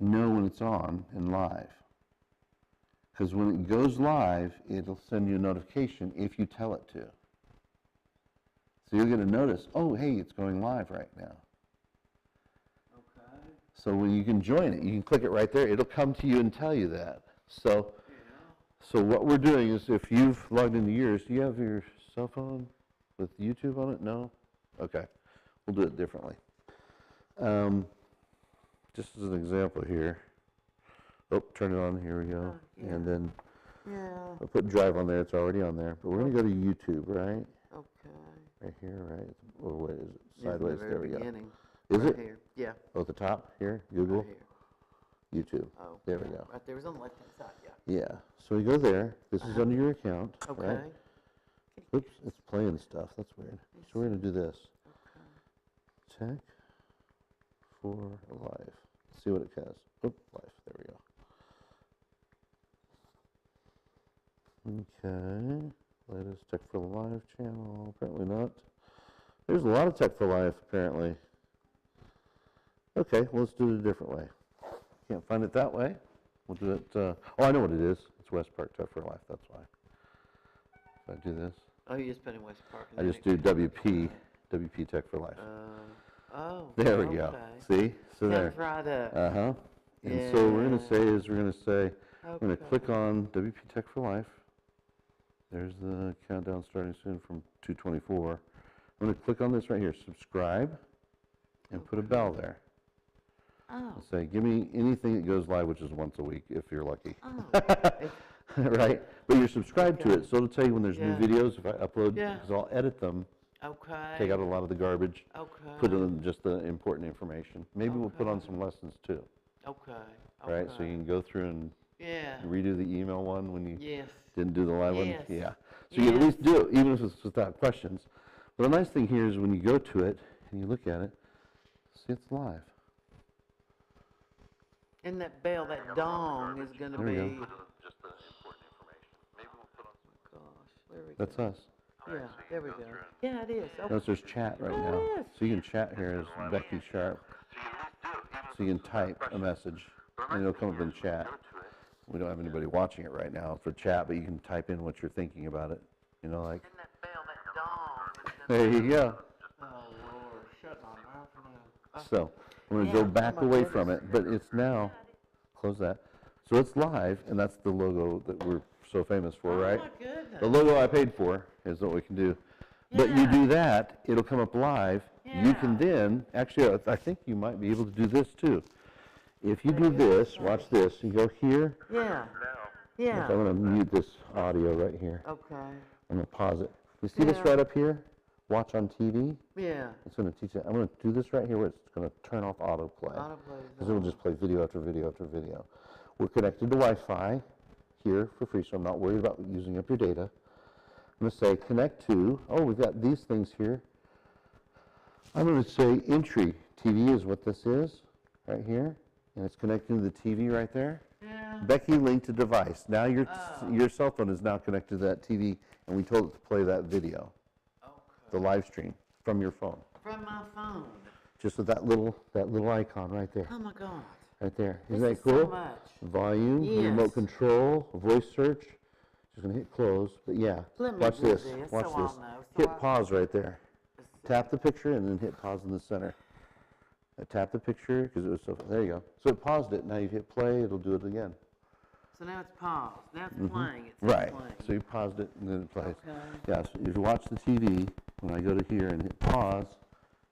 know when it's on and live. Because when it goes live, it'll send you a notification if you tell it to. So you're going to notice, oh, hey, it's going live right now. Okay. So when you can join it, you can click it right there. It'll come to you and tell you that. So what we're doing is, if you've logged into yours, do you have your cell phone with YouTube on it? No? Okay. We'll do it differently. Just as an example here. Oh, turn it on. Here we go. yeah. And then Yeah, I'll put Drive on there. It's already on there. But we're going to go to YouTube, right? okay. Right here, right? Or what is it? Yeah, from the Sideways. very There we go. beginning. Is Right it? here. Yeah, Oh, at the top here? Google? right here. YouTube. Oh. There we go. Right there, it was on the left-hand side, yeah. Yeah. So we go there. This is under your account, Okay. right? Oops, it's playing stuff. That's weird. So we're going to do this. Tech for Life. See what it says. Oop, Life. There we go. Okay. Latest Tech for Life channel. Apparently not. There's a lot of Tech for Life, apparently. Okay, well, let's do it a different way. Can't find it that way. We'll do it. Oh, I know what it is. It's West Park Tech for Life. That's why. If I do this, Oh, you just put in West Park. and I then just it do goes- WP Tech for Life. Oh. There we go. okay. See? So there. Comes right up. Uh-huh. And so we're going to say is we're going to say, I'm going to Okay. click on WP Tech for Life. There's the countdown starting soon from 2:24. I'm going to click on this right here, subscribe, and put a bell there. Oh, And say, give me anything that goes live, which is once a week, if you're lucky. oh. Right? But you're subscribed to it, so it'll tell you when there's new Yeah. videos if I upload, Yeah. because I'll edit them, Okay. take out a lot of the garbage, Okay. put in just the important information. Maybe we'll put on Okay. some lessons too, Okay. right? So you can go through and Yeah. redo the email one when you Yes. didn't do the live Yes. one? Yeah. So you can at Yes. least do it, even if it's without questions. But the nice thing here is when you go to it and you look at it, see it's live. And that bell, that dong is gonna There we be. go. Just the important information. Maybe we'll put on some. Gosh, there we go. That's us. Yeah, there we go. Yeah, it is. Okay. Notice there's chat right now. Yes. So you can chat here as Becky Sharp. So you can type a message and it'll come up in chat. We don't have anybody watching it right now for chat, but you can type in what you're thinking about it. You know, like, And that bell, that dong. there you go. Oh, Lord, shut my mouth now. So I'm going to Yeah, go back oh my away from goodness. it, but it's now, close that. So it's live, and that's the logo that we're so famous for, right? Oh, my goodness. The logo I paid for is what we can do. But you Yeah. do that, it'll come up live. You can Yeah. then, actually, I think you might be able to do this too. If you do this, watch this, you go here. Yeah. I'm Yeah. going to mute this audio right here. Okay. I'm going to pause it. You see this Yeah. right up here? Watch on TV. Yeah. It's going to teach you. I'm going to do this right here where it's going to turn off autoplay. Because it'll just play video after video after video. We're connected to Wi-Fi here for free, so I'm not worried about using up your data. I'm going to say connect to, oh, we've got these things here. I'm going to say entry TV is what this is, right here. And it's connecting to the TV right there. Yeah. Becky linked a device. Now your cell phone is now connected to that TV, and we told it to play that video, the live stream from your phone. From my phone. Just with that little icon right there, Oh my God. right there. This Isn't is that cool? so much. Volume, remote Yes. control, voice search. Just gonna hit close, but yeah. Let me Watch do this. this Watch so I'll this. know, so Hit I- pause right there. Tap the picture and then hit pause in the center. Tap the picture because it was so. There you go. So it paused it. Now you hit play. It'll do it again. So now it's paused. Now it's playing. It's Right. playing. So you paused it and then it plays. Okay. Yeah. So if you watch the TV, when I go to here and hit pause,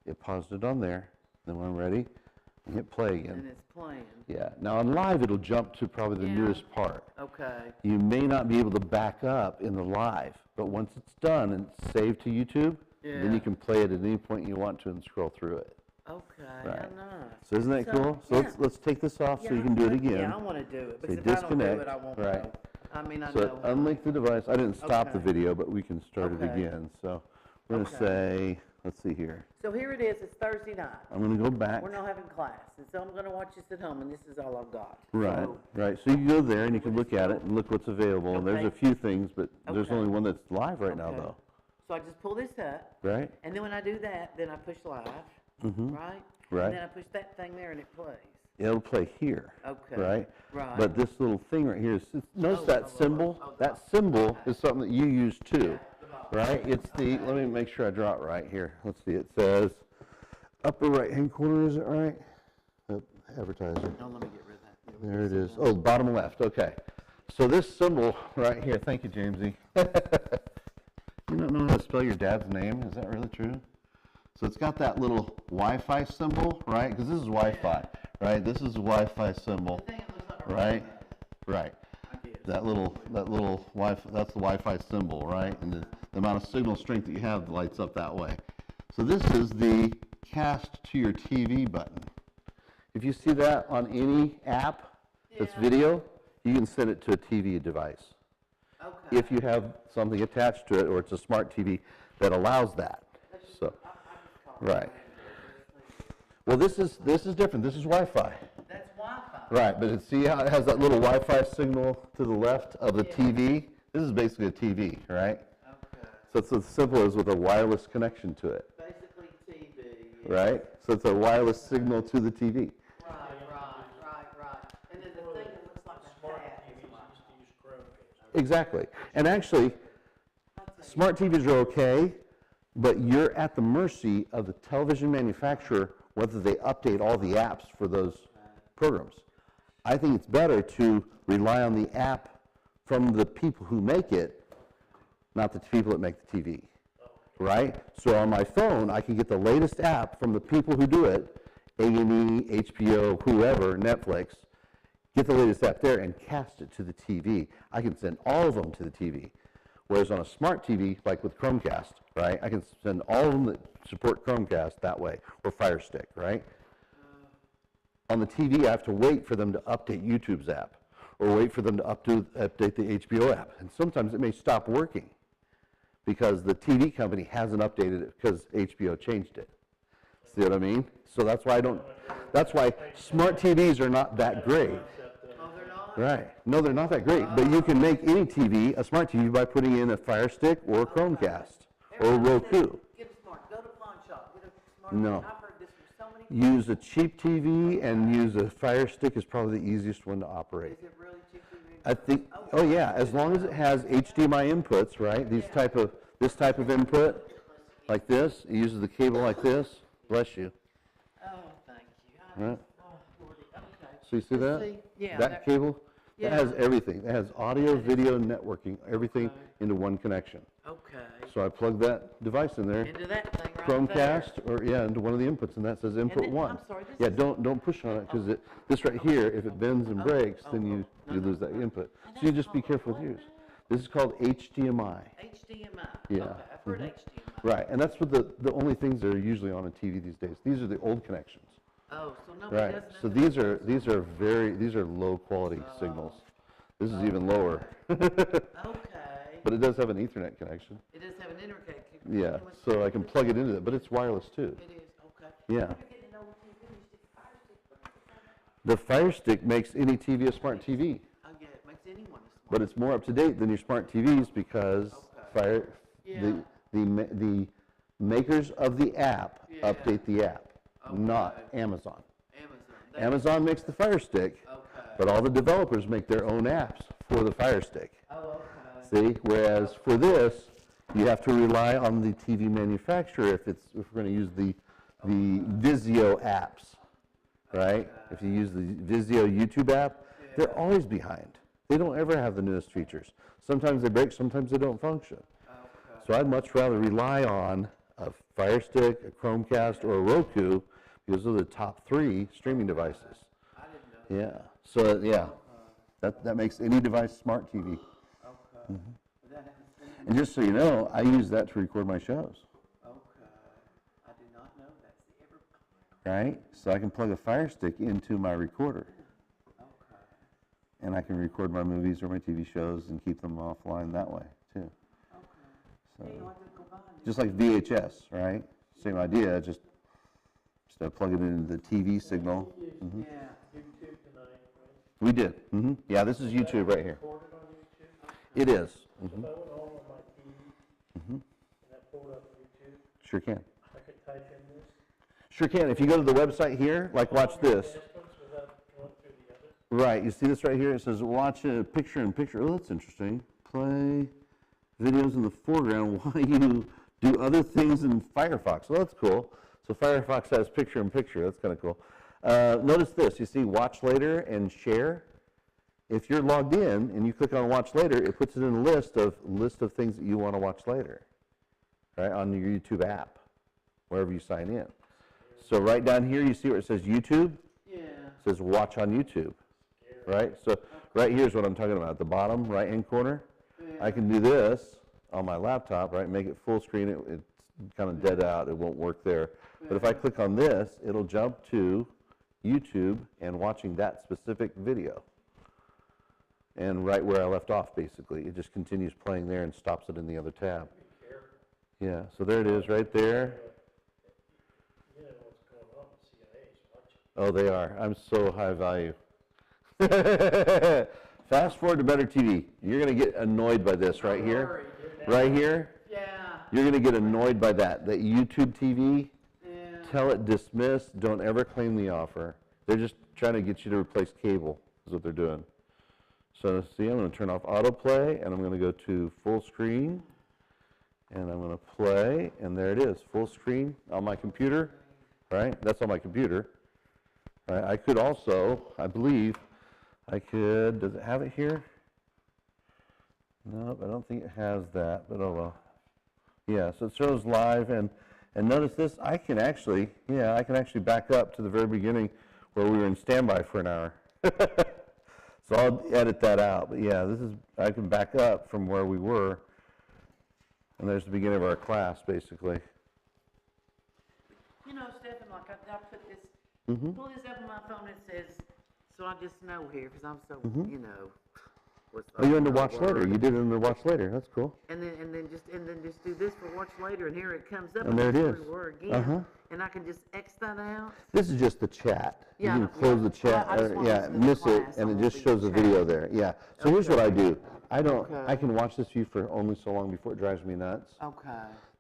it paused it on there. Then when I'm ready, I hit play And again. it's playing. Yeah. Now on live, it'll jump to probably the Yeah. newest part. Okay. You may not be able to back up in the live, but once it's done and it's saved to YouTube, then Yeah. you can play it at any point you want to and scroll through it. Okay. Right. How nice. So isn't that So, cool? So yeah. let's take this off so Yeah, you can do it I- again. Yeah, I want to do it, because So if I don't do disconnect, it, I won't right. know. I mean, I So know. unlink the device. I didn't stop the Okay. video, but we can start it Okay. again. So we're gonna Okay. say, let's see here. So here it is, it's Thursday night. I'm gonna go back. We're not having class, and so I'm gonna watch this at home, and this is all I've got. Right, So, right. So you can go there and you can look at it and look what's available. And there's Okay. a few things, but there's Okay. only one that's live right now Okay. though, So I just pull this up, right? and then when I do that, then I push live, Mm-hmm. right? Right. And then I push that thing there, and it plays. It'll play here, Okay. right? Right. But this little thing right here is, notice Oh, that oh, symbol? oh, That symbol is something that you use too, right? It's the, let me make sure I draw it right here. Let's see, it says upper right-hand corner, is it right? Advertiser. No, let me get rid of that. There it is. Oh, bottom left, okay. So this symbol right here, thank you, Jamesy. You don't know how to spell your dad's name? Is that really true? So it's got that little Wi-Fi symbol, right? Because this is Wi-Fi, right? This is a Wi-Fi symbol, I think it looks like a right? Right. I guess. That little Wi-Fi, that's the Wi-Fi symbol, right? And the amount of signal strength that you have lights up that way. So this is the cast to your TV button. If you see that on any app that's Yeah. video, you can send it to a TV device. Okay. If you have something attached to it, or it's a smart TV that allows that. So, right. Well, this is different. This is Wi-Fi. That's Wi-Fi. Right, but see how it has that little Wi-Fi signal to the left of the TV? This is basically a TV, right? Okay. So it's as simple as with a wireless connection to it, Basically TV. right? So it's a wireless signal to the TV. Right. And then the thing that looks like a Smart hat. TVs used to use Chromecast. Exactly. And actually, smart TVs are okay, but you're at the mercy of the television manufacturer whether they update all the apps for those programs. I think it's better to rely on the app from the people who make it, not the people that make the TV, right? So on my phone, I can get the latest app from the people who do it, A&E, HBO, whoever, Netflix, get the latest app there and cast it to the TV. I can send all of them to the TV. Whereas on a smart TV, like with Chromecast, right, I can send all of them that support Chromecast that way, or Fire Stick, right? On the TV, I have to wait for them to update YouTube's app, or wait for them to update the HBO app. And sometimes it may stop working because the TV company hasn't updated it because HBO changed it. See what I mean? So that's why smart TVs are not that great. Oh, they're not? Right. No, they're not that great, but you can make any TV a smart TV by putting in a Fire Stick or a Chromecast or a Everybody says, Roku. Get a smart, go to pawn shop, get a smart. No. I've heard this from so many. Use a cheap TV and use a Fire Stick is probably the easiest one to operate. Is it really cheap to read? I think, oh yeah, as long as it has HDMI inputs, right? This type of input, like this, it uses the cable like this. Bless you. Oh, thank you. Right. Oh, Lordy, okay. So you see that? See? Yeah, That cable? That has yeah. everything. It has audio, video, networking, everything into one connection. Okay. So I plug that device in there, Into that thing right there. Chromecast, or yeah, into one of the inputs, and that says input then- one. I'm sorry, this Yeah, is- don't push on it, because this right here, if it bends and breaks, then you lose that input. So you just be careful with yours. This is called HDMI. HDMI. Yeah. Okay, I've heard HDMI. Right, and that's what the only things that are usually on a TV these days. These are the old connections. Oh, so nobody Right, does so nothing. these are low quality signals. This is even lower, Okay. but it does have an Ethernet connection. It does have an internet. Yeah, so I can plug it into that, but it's wireless too. It is, okay. Yeah. You're getting an old TV, you stick a Fire Stick on it. The Fire Stick makes any TV a smart TV. but it's more up to date than your smart TVs because Fire, Yeah. the makers of the app Yeah. update the app, not Okay. Amazon. Amazon. Amazon makes the Fire Stick, Okay. but all the developers make their own apps for the Fire Stick. Oh, okay. See, whereas for this, you have to rely on the TV manufacturer if we're going to use the Vizio apps, right? If you use the Vizio YouTube app, they're always behind. They don't ever have the newest features. Sometimes they break, sometimes they don't function. So I'd much rather rely on a Fire Stick, a Chromecast, or a Roku, because those are the top 3 streaming devices. I didn't know. Yeah, so, yeah, that makes any device smart TV. Okay. But that hasn't been- And just so you know, I use that to record my shows, Okay. I did not know that. See, every, right? So I can plug a Fire Stick into my recorder, okay. and I can record my movies or my TV shows and keep them offline that way, too. Okay. Hey, you So, want to go by and do- just like VHS, right? Same idea, just instead of plugging it into the TV signal. You used Mhm. Yeah. YouTube tonight, right? We did, yeah, this is YouTube right here. Recorded on YouTube? It is, If I went home on my TV and I pulled up YouTube, sure can. I could type in this. Sure can, if you go to the website here, like watch this. Advancements without going through the others. Right, you see this right here? It says watch a picture-in-picture. Oh, that's interesting. Play videos in the foreground while you do other things in Firefox. Well, that's cool. So Firefox has picture-in-picture. That's kind of cool. Notice this. You see watch later and share. If you're logged in and you click on watch later, it puts it in a list of things that you want to watch later, right, on your YouTube app, wherever you sign in. So right down here, you see where it says YouTube? Yeah. It says watch on YouTube, right? So right here's what I'm talking about. At the bottom right-hand corner, I can do this on my laptop, right? Make it full screen. It's kind of dead out. It won't work there. But if I click on this, it'll jump to YouTube and watching that specific video. And right where I left off, basically. It just continues playing there and stops it in the other tab. Yeah, so there it is right there. You know what's going on, the CIA's watching. Oh, they are. I'm so high value. Fast forward to Better TV. You're going to get annoyed by this right here. Right here. Yeah. You're going to get annoyed by that. That YouTube TV, Yeah. tell it dismiss, don't ever claim the offer. They're just trying to get you to replace cable, is what they're doing. So see, I'm going to turn off autoplay, and I'm going to go to full screen, and I'm going to play, and there it is, full screen on my computer, right? That's on my computer. Right? I could also, I believe, I could, does it have it here? Nope, I don't think it has that, but oh well. Yeah, so it shows live, and notice this, I can actually back up to the very beginning where we were in standby for an hour. So I'll edit that out, but yeah, I can back up from where we were, and there's the beginning of our class, basically. You know, Stephen, like I put this, Mm-hmm. pull this up on my phone, it says, so I just know here, because I'm so, you know. what's Oh, you're under the watch later, word? you did it under watch later, that's cool. And then just do this for watch later, and here it comes up. And there it that's is. where we were again. Uh-huh. And I can just X that out. This is just the chat. Yeah, You I can know, close yeah. the chat, I just wanna yeah, listen to the miss it, class, and I it won't just be shows the video chatting. there, yeah. So here's what I do. I Okay. can watch this view for only so long before it drives me nuts. Okay.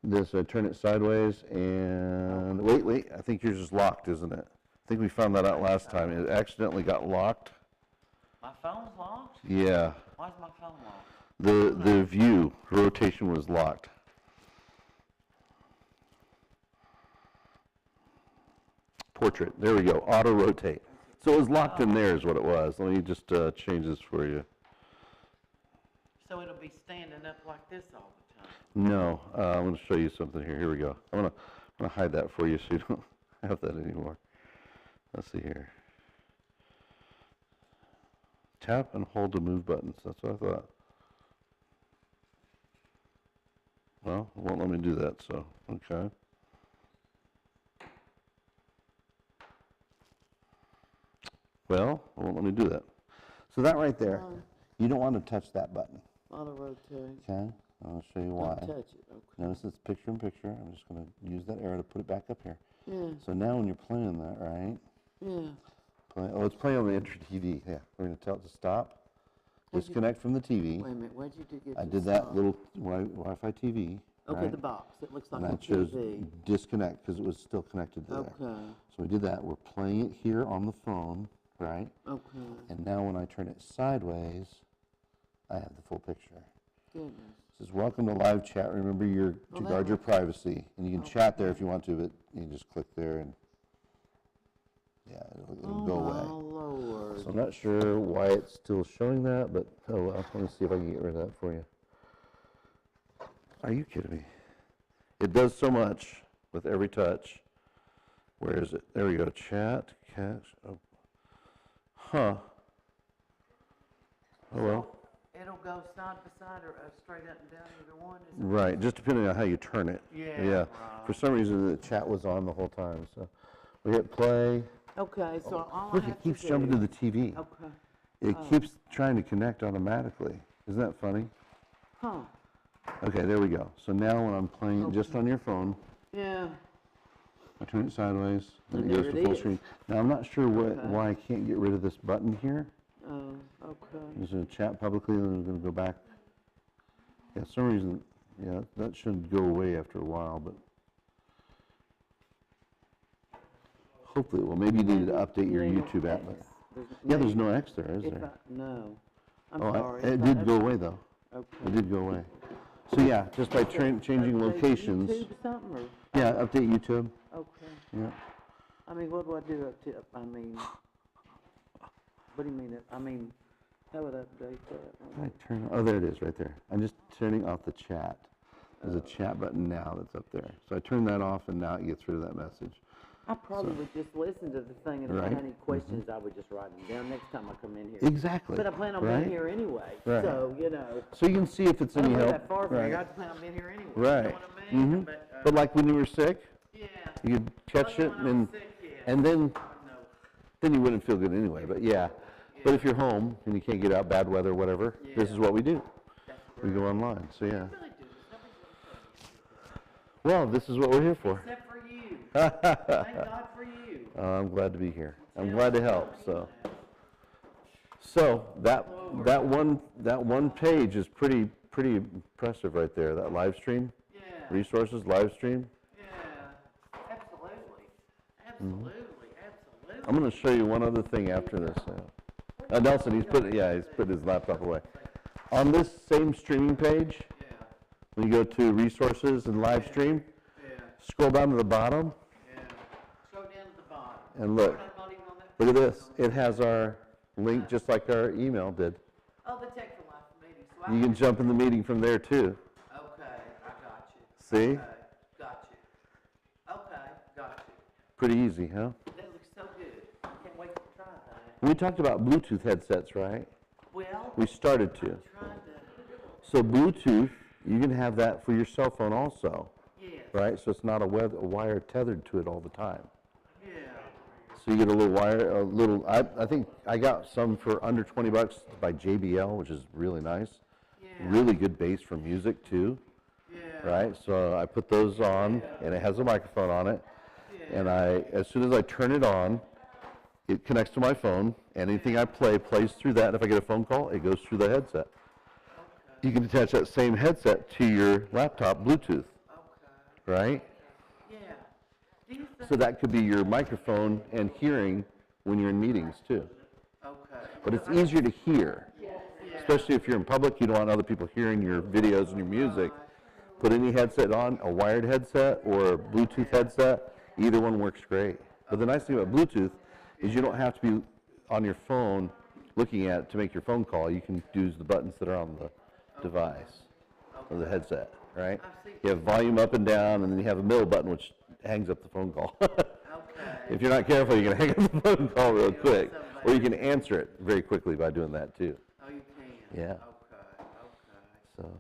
This, turn it sideways, and, wait, I think yours is locked, isn't it? I think we found that out last time. It accidentally got locked. My phone's locked? Yeah, Why is my phone locked? the view rotation was locked. Portrait, there we go, auto rotate. So it was locked in there is what it was. Let me just change this for you. So it'll be standing up like this all the time. No, I'm going to show you something here. Here we go. I'm going to hide that for you so you don't have that anymore. Let's see here. Tap and hold the move buttons. That's what I thought. Well, it won't let me do that, so, okay. Well, it won't let me do that. So that right there, you don't want to touch that button, Auto rotate. okay? I'll show you why. Don't touch it, okay. Notice it's picture in picture. I'm just going to use that arrow to put it back up here. Yeah, So now when you're playing that, right? yeah. It's playing on the Enter TV. Yeah, we're going to tell it to stop. disconnect from the TV. Wait a minute, where'd you do get I this did that from? little Wi-Fi TV. Okay, right? the box, it looks like And a that shows TV. disconnect because it was still connected to there. Okay, So we did that. We're playing it here on the phone, right? okay, And now when I turn it sideways, I have the full picture. goodness. It says, welcome to live chat. Remember to Well, that guard your looks- privacy. And you can chat there if you want to, but you can just click there and, yeah, it'll go away. Oh, Lord. So I'm not sure why it's still showing that, but oh well, let me see if I can get rid of that for you. Are you kidding me? It does so much with every touch. Where is it? There we go. Chat, cache. Oh. Huh. Oh well. It'll go side by side or straight up and down, either one, is it? Right, just depending on how you turn it. Yeah, Yeah. right. For some reason, the chat was on the whole time, so we hit play. Okay, so all I Look, have it keeps to jumping to do. the TV. Okay, It keeps trying to connect automatically. Isn't that funny? huh, Okay, there we go. So now when I'm playing it just on your phone, yeah, I turn it sideways, and And it goes there to it full is. screen. Now, I'm not sure Okay. why I can't get rid of this button here. oh, okay. I'm just going to chat publicly, and then I'm going to go back. Yeah, for some reason, yeah, that should go away after a while, but hopefully it will. Maybe you need to update your Maybe YouTube app. But There's yeah, there's maybe no X there, is if there? no, I'm Oh, sorry. it if I did go up- away, though. It Okay. did go away. So yeah, just by changing Update locations. YouTube or something, or, Yeah, update YouTube. okay. Yeah. I mean, what do I do up to, I mean, what do you mean, I mean, how would I update that? I turn, oh, there it is, right there. I'm just turning off the chat. There's a chat button now that's up there. So I turn that off, and now it gets rid of that message. I probably would just listen to the thing, and if I Right. had any questions, I would just write them down next time I come in here. Exactly. But I plan on right? being here anyway, Right. so, you know, So you can see if it's I any don't live help. that far from right. here, I plan on being here anyway. Right. You know what I mean? Mhm. But like when you were sick, Yeah. you could catch it, When I was and sick, yeah. and then No. then you wouldn't feel good anyway. But yeah. But if you're home and you can't get out, bad weather, whatever, this is what we do. That's We go online. So yeah. really do this. Nobody's ever Well, this is what we're here for. except for you. Thank God for you. I'm glad to be here. I'm glad to help. So that one page is pretty impressive right there. That live stream, Yeah. resources, live stream. Yeah. Absolutely. Absolutely. Absolutely. I'm going to show you one other thing after this. Nelson, he's put his laptop away. On this same streaming page, Yeah. when you go to resources and live stream, Yeah. scroll down to the bottom Yeah. Scroll down to the bottom. and look. We're not even on that Look at page. this. It has our link just like our email did. Oh, the Tech for Life meeting. So You can jump in the meeting from there too. Okay, I got you. See? Okay, got you. Okay, got you. Pretty easy, huh? That looks so good. I can't wait to try that. We talked about Bluetooth headsets, right? Well, We started to. tried to, So Bluetooth, you can have that for your cell phone also, yes, right? So it's not a wire tethered to it all the time. yeah. So you get a little wire, I think I got some for under $20 by JBL, which is really nice. Yeah. Really good bass for music too, Yeah. right? So I put those on, and it has a microphone on it. And as soon as I turn it on, it connects to my phone. Anything I play plays through that. If I get a phone call, it goes through the headset. You can attach that same headset to your laptop Bluetooth, Okay, right? yeah. Do you think, So that could be your microphone and hearing when you're in meetings too. okay. But it's easier to hear, especially if you're in public. You don't want other people hearing your videos and your music. Put any headset on, a wired headset or a Bluetooth headset. Either one works great. But the nice thing about Bluetooth is you don't have to be on your phone looking at it to make your phone call. You can use the buttons that are on the device or the headset, right? You have volume up and down, and then you have a middle button which hangs up the phone call. Okay, If you're not careful, you're going to hang up the phone call real quick. Or you can answer it very quickly by doing that too. oh, you can? Yeah. Okay, okay. So,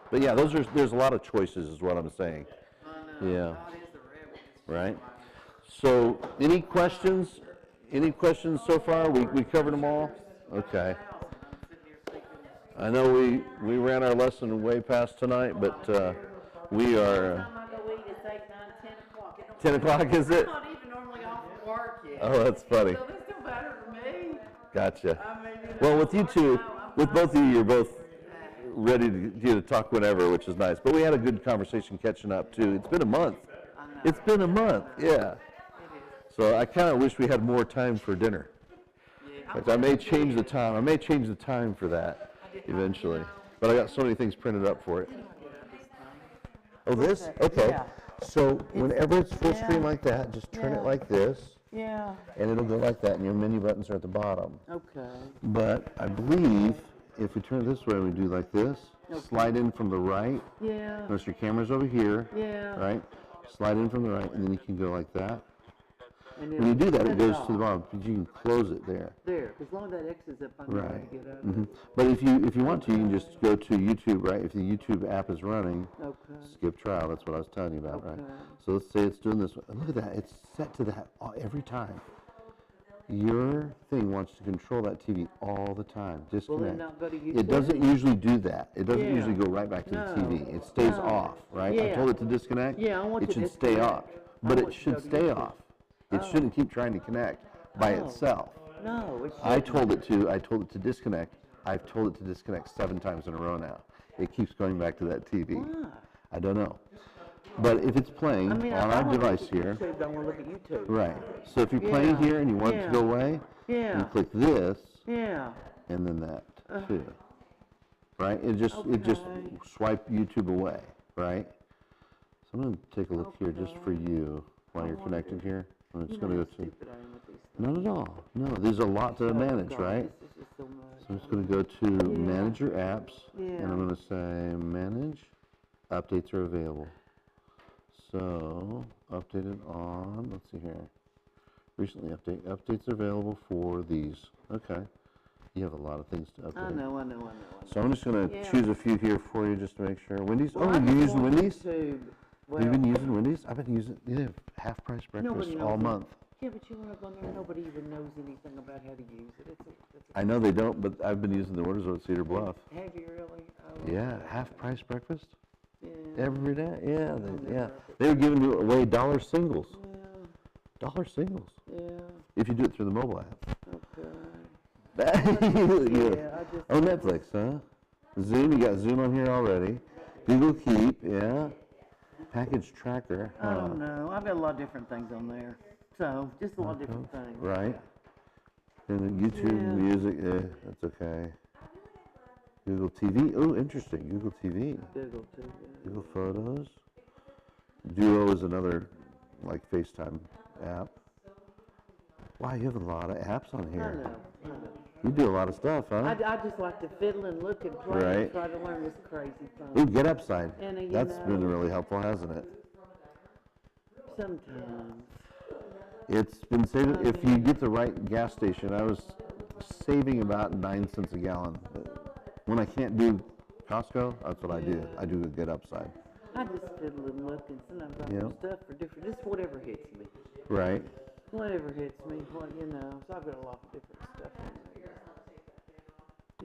but yeah, there's a lot of choices is what I'm saying. I know. Yeah. God is the rebel. It's Right. just So, any questions? Any questions so far? We covered them all? Okay. like, I'm sitting here thinking, I know we ran our lesson way past tonight, but we are, time I go eat, it's 8, 9, 10 o'clock. It don't 10 o'clock, is it? I'm not even normally off of work yet. Oh, that's funny. So this still better for me. Gotcha. I mean, you know, Well, with you two, I'm with both of you, you're both ready to talk whenever, which is nice. But we had a good conversation catching up too. It's been a month. It's been a month, yeah. So I kind of wish we had more time for dinner. In fact, I may change the time. I may change the time for that eventually. But I got so many things printed up for it. Oh, this? Okay. Yeah. So whenever it's full yeah. screen like that, just turn Yeah. it like this, Yeah, and it'll go like that, and your menu buttons are at the bottom. okay. But I believe if we turn it this way, we do like this, slide in from the right. Yeah, Notice your camera's over here, yeah. right? Slide in from the right, and then you can go like that. And When you do that, it shut goes off. to the bottom. You can close it there. There, as long as that X is up, I know how to Right. get out. hmm But if you want to, you can just go to YouTube, right? If the YouTube app is running, Okay, skip trial. That's what I was telling you about, right? Okay. So let's say it's doing this. Look at that. It's set to that every time. Your thing wants to control that TV all the time. will it Disconnect. not go to YouTube? It doesn't usually do that. It doesn't Yeah. usually go right back to No. the TV. It stays No. off, right? I Yeah. told it to disconnect. Yeah, I want it to should stay off. disconnect. I But it want to should go to stay YouTube. off. It Oh. shouldn't keep trying to connect by Oh. itself. No, it I shouldn't. told it to disconnect. I've told it to disconnect 7 times in a row now. It keeps going back to that TV. Why? I don't know. But if it's playing I mean, on I our wanna device look here, at YouTube, I want to look at YouTube. right. So if you're playing Yeah. here and you want it to go away, you Yeah, click this yeah. and then that too. Right? It just Okay. swipe YouTube away, right? So I'm going to take a look here just for you while you're connected here. I'm You just know going how to go to stupid I am with these things. not at all. No, there's a lot to Oh, manage, God, right? This is just so much. So I'm just going to go to Manage Your Apps, and Yeah. I'm going to say Manage, Updates are available. So, updated on, let's see here, recently updates are available for these. Okay, you have a lot of things to update. I know. So I'm just going to Yeah. choose a few here for you just to make sure. Wendy's, Well, oh, I you're just using want Wendy's? YouTube. Well, You've been using Wendy's? I've been using, they have half price breakfast Nobody all knows it. month. Yeah, but you want to go in there, nobody even knows anything about how to use it. It's I know they don't, but I've been using the orders at Cedar Bluff. Have you really? Oh, Yeah, half price breakfast yeah. every day. Yeah, they were giving away dollar singles. Yeah, Dollar singles. yeah, If you do it through the mobile app. okay. Yeah. Yeah, I just. Oh, Netflix, huh? Zoom, you got Zoom on here already. Google Keep, yeah. Package Tracker. I don't know. I've got a lot of different things on there. So, just a lot of different things. Right. And then YouTube Yeah. Music, that's okay. Google TV, oh, interesting, Google TV. Google too. Google Photos. Duo is another, like, FaceTime app. Wow, you have a lot of apps on I here. know. You do a lot of stuff, huh? I just like to fiddle and look and play Right. and try to learn this crazy Ooh, thing. Get Upside. And, you That's been know- really helpful, hasn't it? Sometimes. It's been saving, if you get the right gas station, I was saving about 9 cents a gallon. When I can't do Costco, that's what I do. I do a Get Upside. I just fiddle and look and sometimes I Yeah. do stuff for different, just whatever hits me. Right. Whatever hits me, what, you know, so I've got a lot of different stuff on there.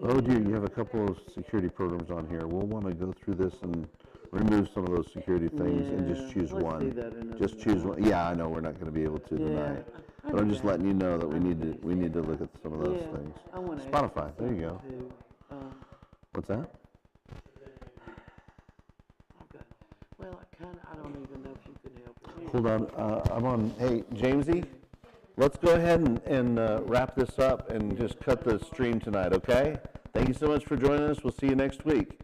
Oh dear, you have a couple of security programs on here. We'll want to go through this and remove some of those security things and just Yeah, choose let's one. do that another Just choose night. one. Yeah, I know we're not going to be able to Yeah, tonight. I But I'm do just that. letting you know that we need to look at some of those Yeah, things. I wanna add Spotify, there you go. something too. What's that? I've got, well, I don't even know if you can help me. Hold on, I'm on, hey, Jamesy, let's go ahead and wrap this up and just cut the stream tonight, okay? Thank you so much for joining us. We'll see you next week.